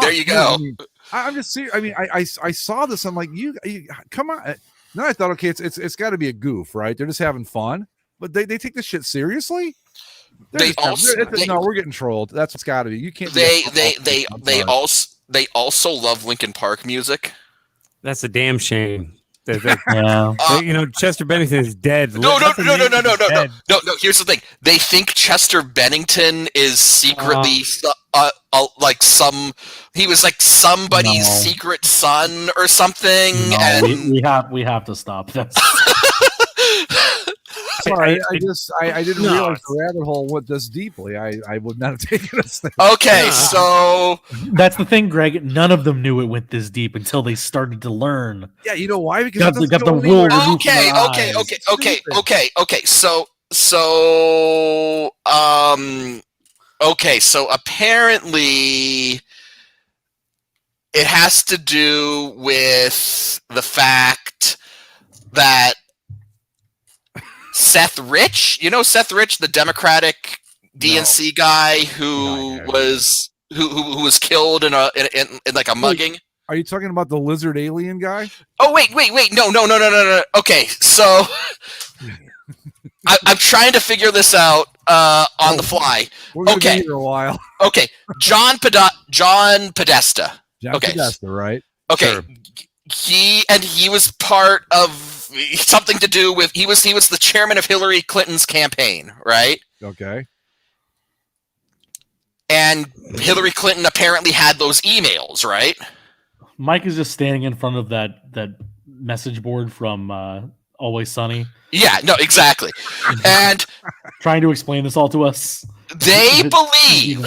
there you go. I'm just serious. I mean, I saw this. I'm like, you come on. Then I thought, okay, it's got to be a goof, right? They're just having fun, but they take this shit seriously. We're getting trolled. That's what's got to be. You can't. They also love Linkin Park music. That's a damn shame. Yeah. Chester Bennington is dead. No. Dead. Here's the thing. They think Chester Bennington is secretly he was like somebody's secret son or something. No, and we have to stop this. Sorry, I didn't realize the rabbit hole went this deeply. I would not have taken us there. Okay, so that's the thing, Greg. None of them knew it went this deep until they started to learn. Yeah, you know why? Because they got the wool. Okay, so apparently it has to do with the fact that Seth Rich, Seth Rich, the Democratic DNC guy who was killed in like a mugging. Are you talking about the lizard alien guy? Oh wait, no. Okay, so I'm trying to figure this out on the fly. We're gonna be here a while. Okay, John Podesta. John Podesta, right? Okay, sure. He was part of something to do with he was the chairman of Hillary Clinton's campaign, right? Okay. And Hillary Clinton apparently had those emails, right? Mike is just standing in front of that message board from Always Sunny. Yeah, no, exactly. And trying to explain this all to us. They believe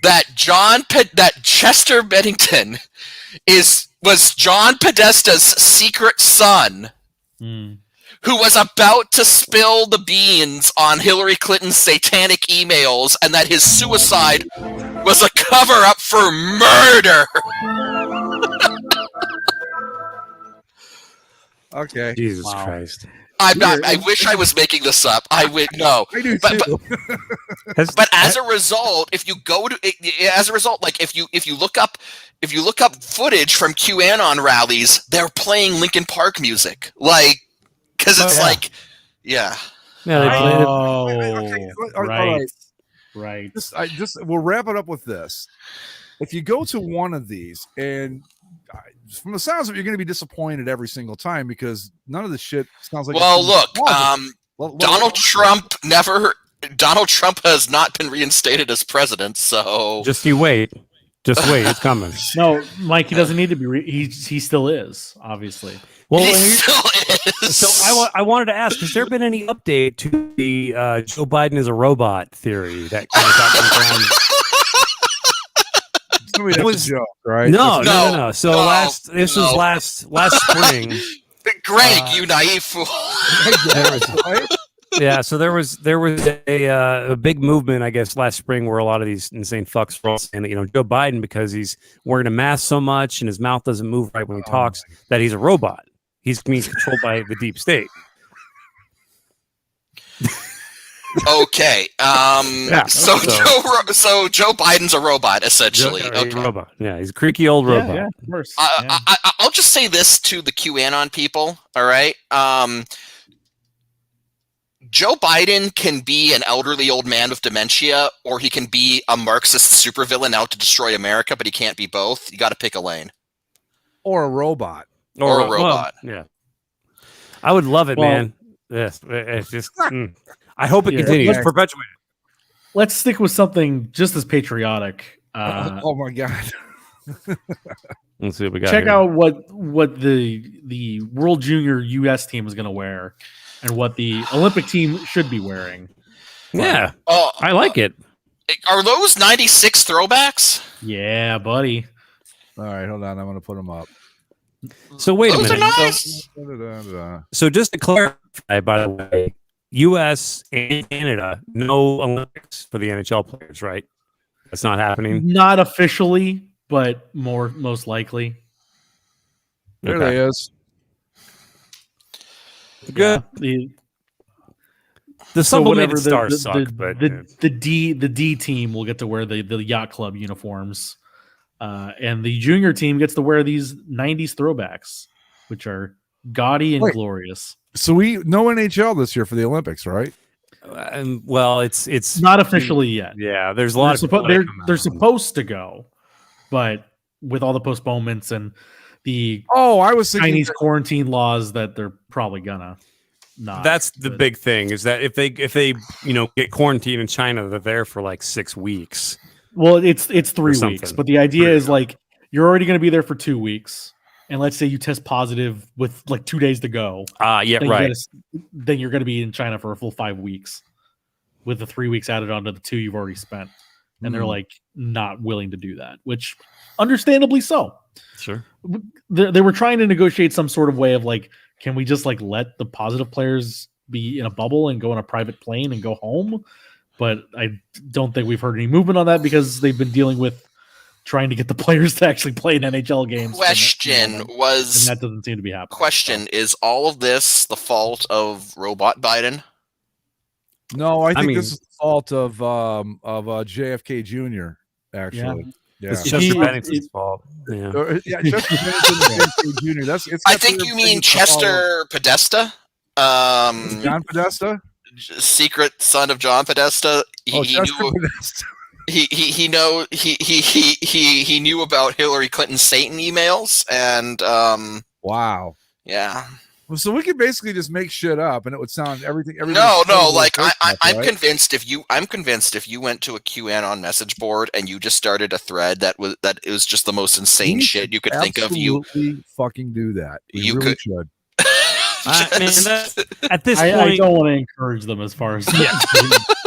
that Chester Bennington was John Podesta's secret son, who was about to spill the beans on Hillary Clinton's satanic emails, and that his suicide was a cover-up for murder. Okay. Jesus Christ. I'm not. I wish I was making this up. I would no. I do too. But as a result, if you look up footage from QAnon rallies, they're playing Linkin Park music, because it's Yeah, they played it. Right. We'll wrap it up with this. If you go to one of these, and from the sounds of it, you're going to be disappointed every single time because none of the shit sounds like. Well, look, Donald Trump has not been reinstated as president, so just you wait. Just wait, it's coming. No, Mike, he doesn't need to be. He still is, obviously. Well, he still is. So I wanted to ask: has there been any update to the Joe Biden is a robot theory that kind of got confirmed? It was a joke, right? No. So this was last spring. Greg, you naive fool. Yeah, so there was a big movement, I guess, last spring where a lot of these insane fucks were all saying that, Joe Biden, because he's wearing a mask so much and his mouth doesn't move right when he talks, that he's a robot. He's being controlled by the deep state. Okay. So Joe Biden's a robot, essentially. Robot. Yeah, he's a creaky old robot. Yeah, of course. I'll just say this to the QAnon people. All right. Joe Biden can be an elderly old man with dementia, or he can be a Marxist supervillain out to destroy America, but he can't be both. You got to pick a lane. Or a robot. Or a robot. Well, yeah. I would love it, man. Yes. It's just, I hope it continues. Perpetuate it. Let's stick with something just as patriotic. Oh my God. Let's see what we got. Check here. out what the World Junior U.S. team is going to wear, and what the Olympic team should be wearing. Yeah, I like it. Are those 96 throwbacks? Yeah, buddy. All right, hold on. I'm going to put them up. So wait Those a minute. Are nice. So just to clarify, by the way, U.S. and Canada, no Olympics for the NHL players, right? That's not happening. Not officially, but most likely. There they is. Good. Yeah, the sublimated stars suck, but the D team will get to wear the yacht club uniforms, and the junior team gets to wear these 90s throwbacks, which are gaudy and glorious. So no NHL this year for the Olympics, right? Well, it's not officially yet. Yeah, there's a lot they're supposed to go, but with all the postponements and the I was thinking Chinese quarantine laws that they're probably gonna not. That's the big thing, is that if they get quarantined in China, they're there for like 6 weeks. Well, it's 3 weeks, but the idea is like you're already going to be there for 2 weeks, and let's say you test positive with like 2 days to go. Yeah, then right. Then you're going to be in China for a full 5 weeks, with the 3 weeks added onto the 2 you've already spent, and they're like not willing to do that, which understandably so. Sure. They were trying to negotiate some sort of way of like, can we just like let the positive players be in a bubble and go on a private plane and go home? But I don't think we've heard any movement on that because they've been dealing with trying to get the players to actually play in NHL games. Question was, and that doesn't seem to be happening. Question, is all of this the fault of Robot Biden? No, I think this is the fault of JFK Jr. Actually, it's Chester Bennington's fault. Yeah, Chester Bennington Jr. I think you mean Chester Podesta. John Podesta, secret son of John Podesta. He knew about Hillary Clinton's Satan emails, and wow, yeah. Well, so we could basically just make shit up, and it would sound everything. No. Like I'm convinced if you went to a QAnon message board and you just started a thread that it was just the most insane shit you could think of. You fucking do that. You really should. At this point, I don't want to encourage them as far as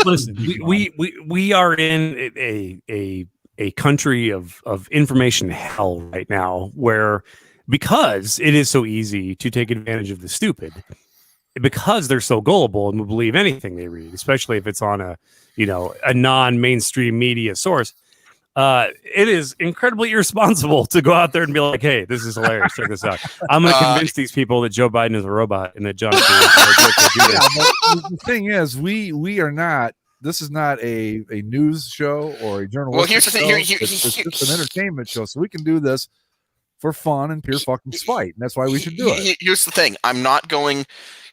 listen. We are in a country of information hell right now, where because it is so easy to take advantage of the stupid, because they're so gullible and will believe anything they read, especially if it's on a non-mainstream media source. It is incredibly irresponsible to go out there and be like, hey, this is hilarious. Check this out. I'm going to convince these people that Joe Biden is a robot and that John the thing is, we are not. This is not a news show or a journalistic. Well, here's the thing. It's just an entertainment show, so we can do this for fun and pure fucking spite, and that's why we should do it. Here's the thing. I'm going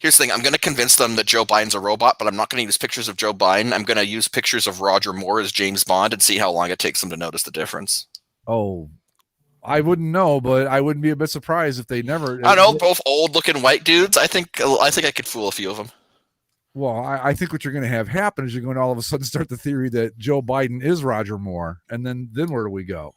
to convince them that Joe Biden's a robot, but I'm not going to use pictures of Joe Biden. I'm going to use pictures of Roger Moore as James Bond and see how long it takes them to notice the difference. Oh, I wouldn't know, but I wouldn't be a bit surprised if they never. I don't know, both old-looking white dudes. I think I could fool a few of them. Well, I think what you're going to have happen is you're going to all of a sudden start the theory that Joe Biden is Roger Moore, and then where do we go?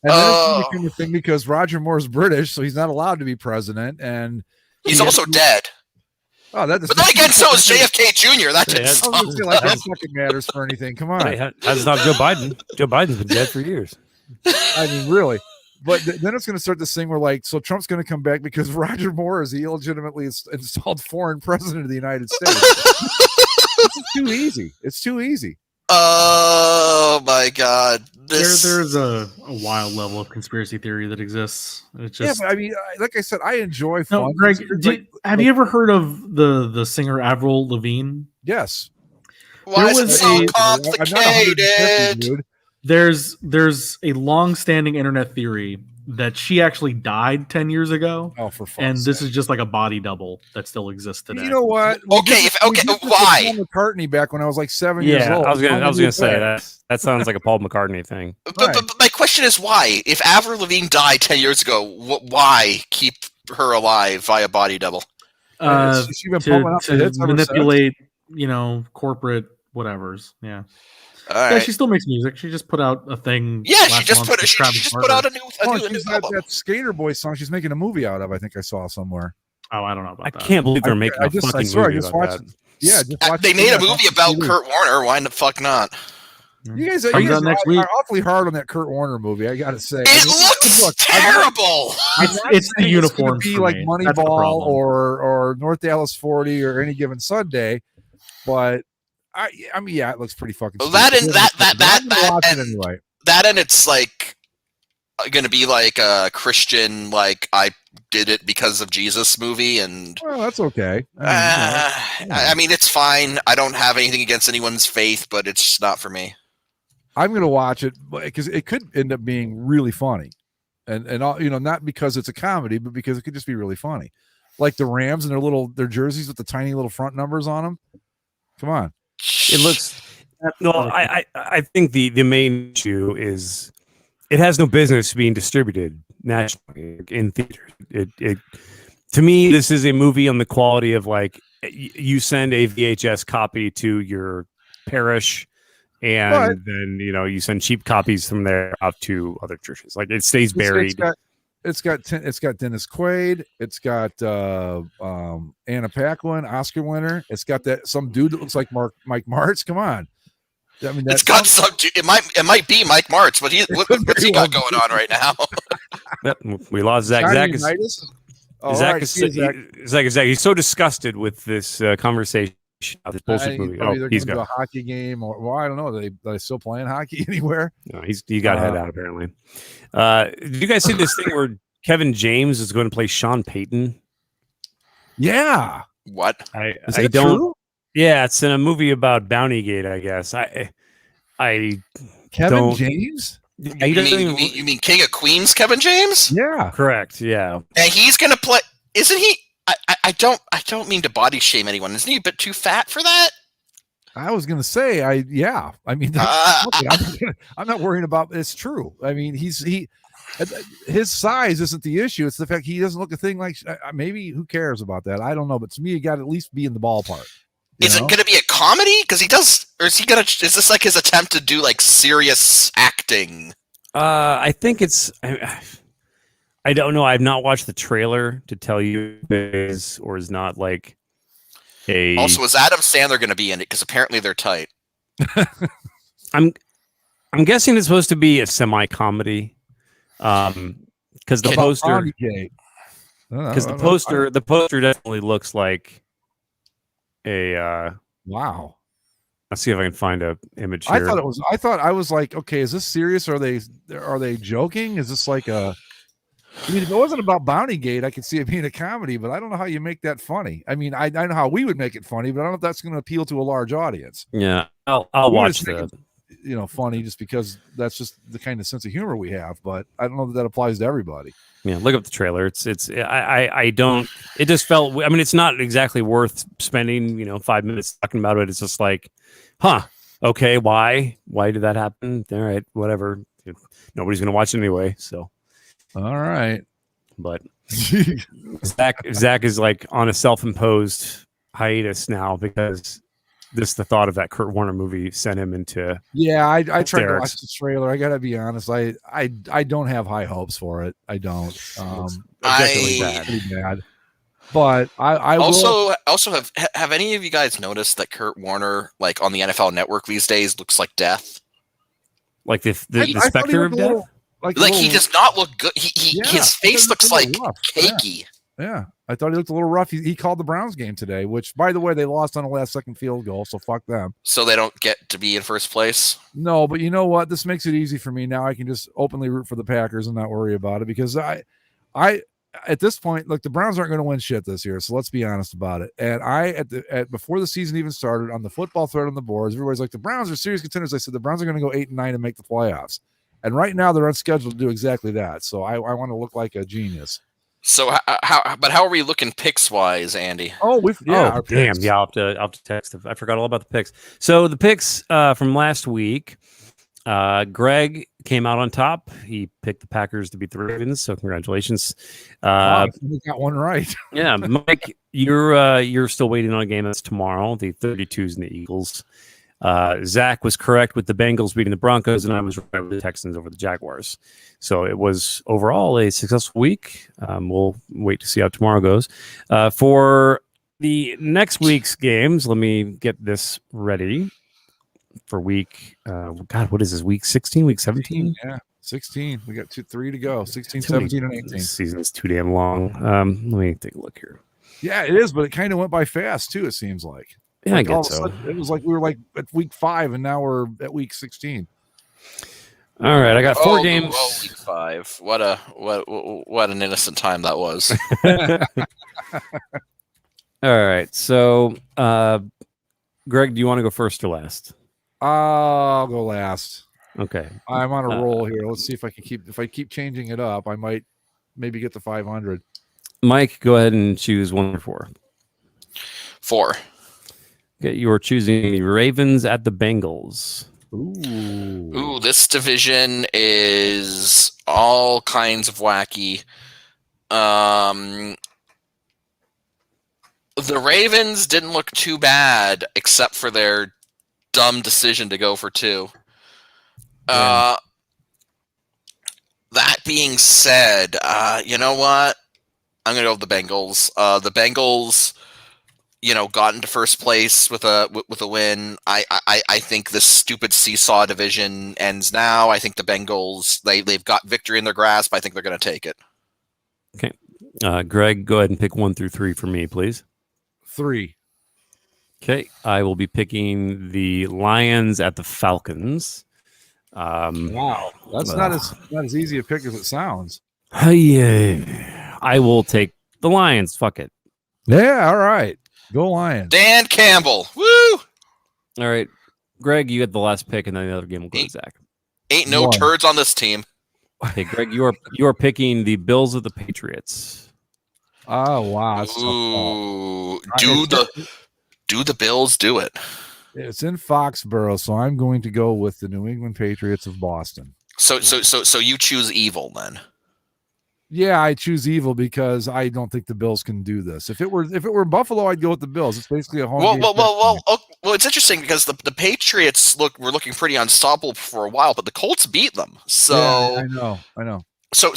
And then it's become a thing because Roger Moore's British, so he's not allowed to be president, and he's also dead. Oh, but then again, so is JFK Jr. That that fucking matters for anything. Come on, that's not Joe Biden. Joe Biden's been dead for years. I mean, really. But then it's going to start this thing where, like, so Trump's going to come back because Roger Moore is the illegitimately installed foreign president of the United States. This is too easy. It's too easy. Oh my God! There's a wild level of conspiracy theory that exists. It's just, but I mean, like I said, I enjoy fun. No, Greg, have you ever heard of the singer Avril Lavigne? Yes. Why is it so complicated? Dude. There's a long-standing internet theory that she actually died 10 years ago. Oh, for fuck's and this sake. is just like a body double that still exists today. You know what? Why? Paul McCartney back when I was like 7 years old. I was gonna say that sounds like a Paul McCartney thing. But my question is why? If Avril Lavigne died 10 years ago, why keep her alive via body double? To manipulate, corporate whatevers. Yeah. Yeah, she still makes music. She just put out a thing. Yeah, she just put out a new album. That Skater Boy song she's making a movie out of. I think I saw somewhere. Oh, I don't know about that. I can't believe they're making a fucking movie about that. Yeah, they made a movie about Kurt Warner. Why the fuck not? You guys are awfully hard on that Kurt Warner movie. I got to say, it looks terrible. It's the uniforms. Be like Moneyball or North Dallas 40 or Any Given Sunday, but. I mean, yeah, it looks pretty fucking. That and it's like going to be like a Christian, like I did it because of Jesus movie, and well, that's okay. I mean, it's fine. I don't have anything against anyone's faith, but it's just not for me. I'm going to watch it because it could end up being really funny, and all, not because it's a comedy, but because it could just be really funny, like the Rams and their jerseys with the tiny little front numbers on them. Come on. It looks No, I think the main issue is it has no business being distributed nationally in theaters. It to me, this is a movie on the quality of like you send a VHS copy to your parish, and then you send cheap copies from there out to other churches. Like it stays buried. It's got Dennis Quaid. It's got Anna Paquin, Oscar winner. It's got that some dude that looks like Mike Martz. Come on. I mean, it's got some. It might be Mike Martz, but what's he got going on right now? We lost Zach. Zach is he's so disgusted with this conversation of this bullshit movie. He's got a hockey game, or I don't know. Are they still playing hockey anywhere? No, he got head out apparently. Did you guys see this thing where Kevin James is going to play Sean Payton? Yeah. What? I don't. True? Yeah, it's in a movie about Bountygate, I guess. Kevin James? You mean King of Queens, Kevin James? Yeah, correct. Yeah, and he's gonna play. Isn't he? I don't mean to body shame anyone. Isn't he a bit too fat for that? I was gonna say, I mean, I'm not worrying about. It's true. I mean, his size isn't the issue. It's the fact he doesn't look a thing like. Maybe who cares about that? I don't know. But to me, you got to at least be in the ballpark. Is it going to be a comedy? Because he does, or is he going to? Is this like his attempt to do like serious acting? I think it's. I don't know. I've not watched the trailer to tell you if it is or is not like a. Also, is Adam Sandler going to be in it? Because apparently they're tight. I'm guessing it's supposed to be a semi-comedy. Because the poster. Because the poster definitely looks like a wow. Let's see if I can find a image here. I was like, okay, is this serious? Are they joking? Is this like a? I mean, if it wasn't about Bountygate, I could see it being a comedy, but I don't know how you make that funny. I mean, I know how we would make it funny, but I don't know if that's going to appeal to a large audience. Yeah, I'll watch that. Funny just because that's just the kind of sense of humor we have, but I don't know that applies to everybody. Yeah, look up the trailer. I don't. It just felt. I mean, it's not exactly worth spending 5 minutes talking about it. It's just like, okay, why did that happen? All right, whatever. Nobody's gonna watch it anyway. So, all right. But Zach is like on a self-imposed hiatus now because the thought of that Kurt Warner movie sent him into. Yeah, I tried to watch the trailer. I gotta be honest. I don't have high hopes for it. I don't. Pretty bad. But I also have any of you guys noticed that Kurt Warner, like on the NFL Network these days, looks like death? Like the specter of death. Like he does not look good. His face looks like cakey. Yeah, I thought he looked a little rough. He called the Browns game today, which, by the way, they lost on a last-second field goal, so fuck them. So they don't get to be in first place? No, but you know what? This makes it easy for me. Now I can just openly root for the Packers and not worry about it because I at this point, look, the Browns aren't going to win shit this year, so let's be honest about it. And before the season even started, on the football thread on the boards, everybody's like, the Browns are serious contenders. I said the Browns are going to go 8-9 and make the playoffs. And right now they're on schedule to do exactly that. So I want to look like a genius. So how are we looking picks wise, Andy? Oh, damn. Yeah, I'll have to text. I forgot all about the picks. So the picks from last week, Greg came out on top. He picked the Packers to beat the Ravens. So congratulations. We got one right. Yeah, Mike, you're still waiting on a game that's tomorrow. The 32s and the Eagles. Zach was correct with the Bengals beating the Broncos, and I was right with the Texans over the Jaguars. So it was overall a successful week. We'll wait to see how tomorrow goes. For the next week's games, let me get this ready for week. What is this? Week 16? Week 17? Yeah, 16. We got 3 to go. 16, 17, and 18. This season's too damn long. Let me take a look here. Yeah, it is, but it kind of went by fast too. It seems like. Yeah, I guess so. It was like we were like at week 5, and now we're at week 16. All right, I got 4 games. Week 5. What an innocent time that was. All right, so Greg, do you want to go first or last? I'll go last. Okay, I'm on a roll here. Let's see if I can keep. If I keep changing it up, I might maybe get to 500. Mike, go ahead and choose 1 or 4. 4. Okay, you're choosing the Ravens at the Bengals. Ooh, this division is all kinds of wacky. The Ravens didn't look too bad, except for their dumb decision to go for 2. Yeah. That being said, you know what? I'm gonna go with the Bengals. The Bengals, got into first place with a win. I think this stupid seesaw division ends now. I think the Bengals they've got victory in their grasp. I think they're gonna take it. Okay, Greg, go ahead and pick 1 through 3 for me, please. 3. Okay, I will be picking the Lions at the Falcons. Wow, that's not as easy a pick as it sounds. Yeah, I will take the Lions. Fuck it. Yeah, all right. Go Lions. Dan Campbell. Woo! All right, Greg, you get the last pick, and then the other game will go to Zach. Ain't no turds on this team. Okay, Greg, you are picking the Bills of the Patriots. Oh wow! Ooh, do the Bills do it? It's in Foxborough, so I'm going to go with the New England Patriots of Boston. So you choose evil then? Yeah, I choose evil because I don't think the Bills can do this. If it were Buffalo, I'd go with the Bills. It's basically a home game. Well, it's interesting because the Patriots were looking pretty unstoppable for a while, but the Colts beat them. So yeah, I know. So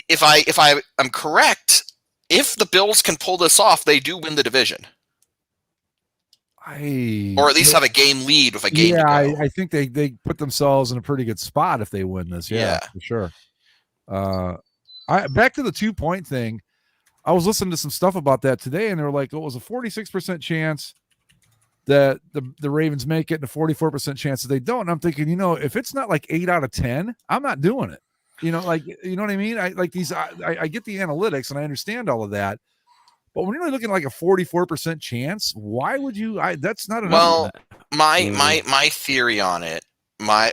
if I'm correct, if the Bills can pull this off, they do win the division. Or at least have a game lead with a game to go. I think they put themselves in a pretty good spot if they win this. Yeah. For sure. Back to the 2-point thing. I was listening to some stuff about that today, and they were like, it was a 46% chance that the Ravens make it and a 44% chance that they don't. And I'm thinking, if it's not like 8 out of 10, I'm not doing it. You know what I mean? I get the analytics and I understand all of that. But when you're looking at like a 44% chance, why would you? That's not enough. Well, my theory on it, my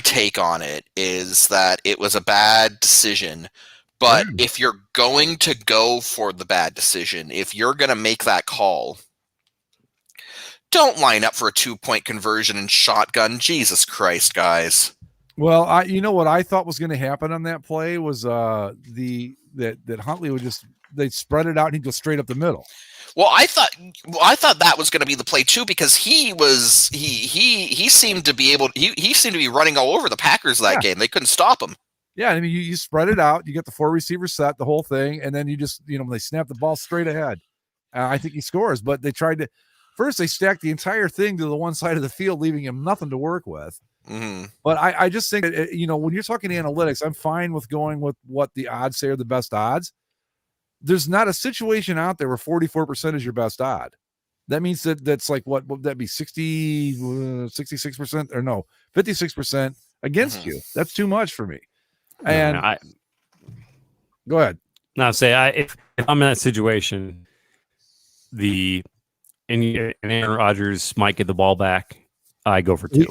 take on it is that it was a bad decision. But if you're going to go for the bad decision, if you're going to make that call, don't line up for a 2-point conversion and shotgun. Jesus Christ, guys. Well, what I thought was going to happen on that play was that Huntley would they'd spread it out and he'd go straight up the middle. Well, I thought that was going to be the play too, because he seemed to be he seemed to be running all over the Packers that game. They couldn't stop him. Yeah, I mean, you spread it out, you get the 4 receiver set, the whole thing, and then you just they snap the ball straight ahead. I think he scores, but they tried to first they stacked the entire thing to the one side of the field, leaving him nothing to work with. Mm-hmm. But I just think that when you're talking analytics, I'm fine with going with what the odds say are the best odds. There's not a situation out there where 44% is your best odd. That means that's like what would that be 66% or no 56% against you. That's too much for me. And go ahead. Now if I'm in that situation, and Aaron Rodgers might get the ball back, I go for 2.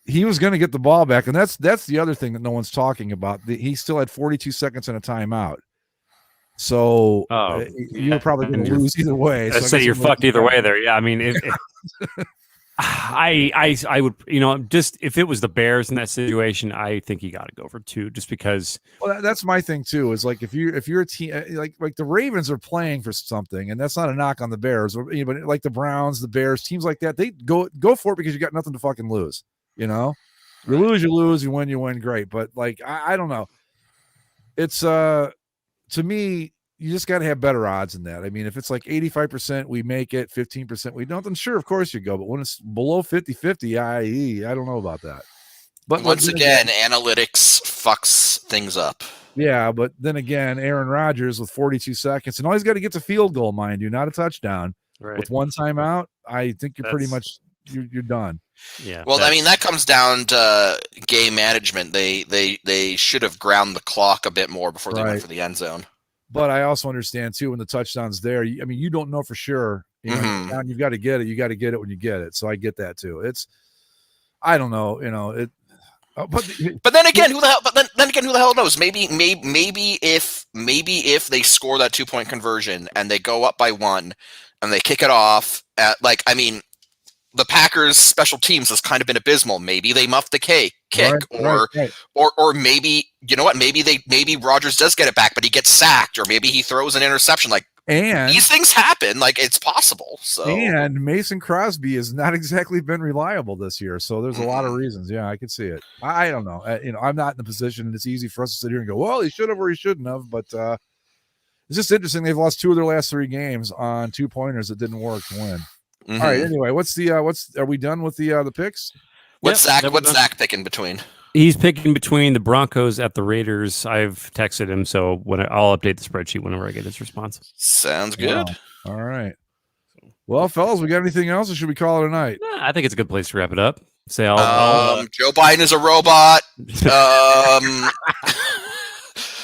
He was going to get the ball back, and that's the other thing that no one's talking about. He still had 42 seconds and a timeout. So you're probably going to lose either way. Let's say you're fucked either way there. Yeah, I mean, I would, just if it was the Bears in that situation, I think you got to go for 2, just because. Well, that's my thing too. Is like if you're a team like the Ravens are playing for something, and that's not a knock on the Bears, but like the Browns, the Bears, teams like that, they go for it because you got nothing to fucking lose. You lose, you win, great. But like I don't know. It's to me, you just got to have better odds than that. I mean, if it's like 85% we make it, 15% we don't, then sure, of course you go. But when it's below 50-50, I don't know about that. But once again, analytics fucks things up. Yeah, but then again, Aaron Rodgers with 42 seconds, and all he's got to get's a field goal, mind you, not a touchdown. Right. With one timeout, I think you're pretty much you're done. Yeah. Well, I mean, that comes down to game management. They should have ground the clock a bit more before they went for the end zone. But I also understand too when the touchdown's there. I mean, you don't know for sure. You've got to get it. You got to get it when you get it. So I get that too. I don't know. But then again, who the hell? But then again, who the hell knows? Maybe if they score that 2-point conversion and they go up by 1 and they kick it off. the Packers special teams has kind of been abysmal. Maybe they muff the kick, Right. or maybe, you know what? Maybe Rodgers does get it back, but he gets sacked, or maybe he throws an interception. Like, and these things happen. Like, it's possible. So, and Mason Crosby has not exactly been reliable this year. So there's a lot of reasons. Yeah, I can see it. I don't know. I'm not in the position, and it's easy for us to sit here and go, well, he should have or he shouldn't have. But it's just interesting. They've lost 2 of their last 3 games on 2-pointers that didn't work to win. All right. Anyway, are we done with the picks? What's Zach picking between? He's picking between the Broncos at the Raiders. I've texted him, so I'll update the spreadsheet whenever I get his response. Sounds good. Wow. All right. Well, fellas, we got anything else, or should we call it a night? I think it's a good place to wrap it up. Say, Joe Biden is a robot.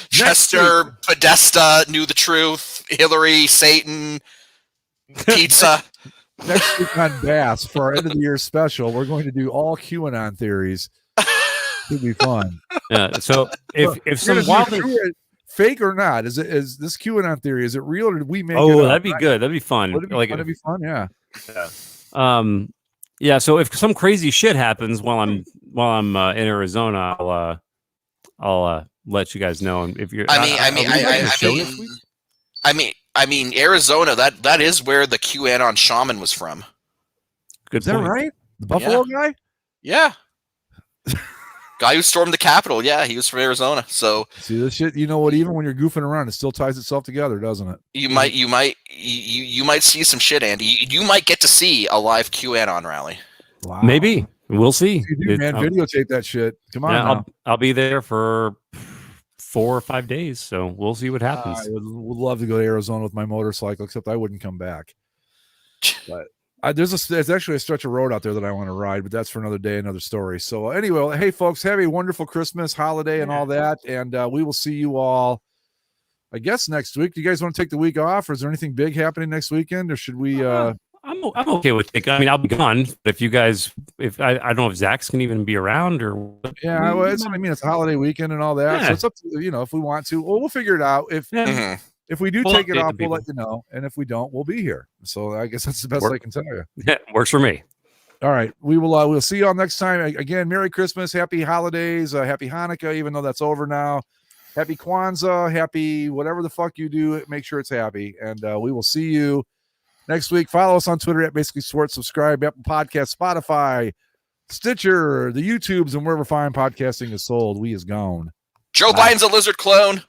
Chester Podesta knew the truth. Hillary, Satan, pizza. Next week on Bass for our end of the year special, we're going to do all QAnon theories. It'll be fun. Yeah. So if some wild fake or not, is this QAnon theory? Is it real or did we make it? Oh, that'd be good. That'd be fun. That'd be fun. Yeah. Yeah. So if some crazy shit happens while I'm in Arizona, I'll let you guys know. And if you're, I mean, Arizona. That is where the QAnon shaman was from. Good. Is that right? The Buffalo guy? Yeah. Guy who stormed the Capitol. Yeah, he was from Arizona. So see this shit. You know what? Even when you're goofing around, it still ties itself together, doesn't it? You might see some shit, Andy. You might get to see a live QAnon rally. Wow. Maybe we'll see. Man, videotape that shit. Come on. Yeah, I'll be there for 4 or 5 days, so we'll see what happens. I would love to go to Arizona with my motorcycle, except I wouldn't come back. But there's actually a stretch of road out there that I want to ride, but that's for another day, another story. So anyway, hey folks, have a wonderful Christmas holiday and all that, and we will see you all, I guess, next week. Do you guys want to take the week off, or is there anything big happening next weekend, or should we? I'm okay with it. I mean, I'll be gone. But if you guys, I don't know if Zach's can even be around or. Yeah, well, it's a holiday weekend and all that, so it's up to if we want to. Well, we'll figure it out. If we do take it off, we'll let you know. And if we don't, we'll be here. So I guess that's the best I can tell you. Yeah, works for me. All right. We'll see you all next time. Again, Merry Christmas, Happy Holidays, Happy Hanukkah, even though that's over now. Happy Kwanzaa, happy whatever the fuck you do, make sure it's happy. And we will see you next week. Follow us on Twitter at Basically Sports. Subscribe, Apple Podcasts, Spotify, Stitcher, the YouTubes, and wherever fine podcasting is sold. We is gone. Joe Biden's a lizard clone.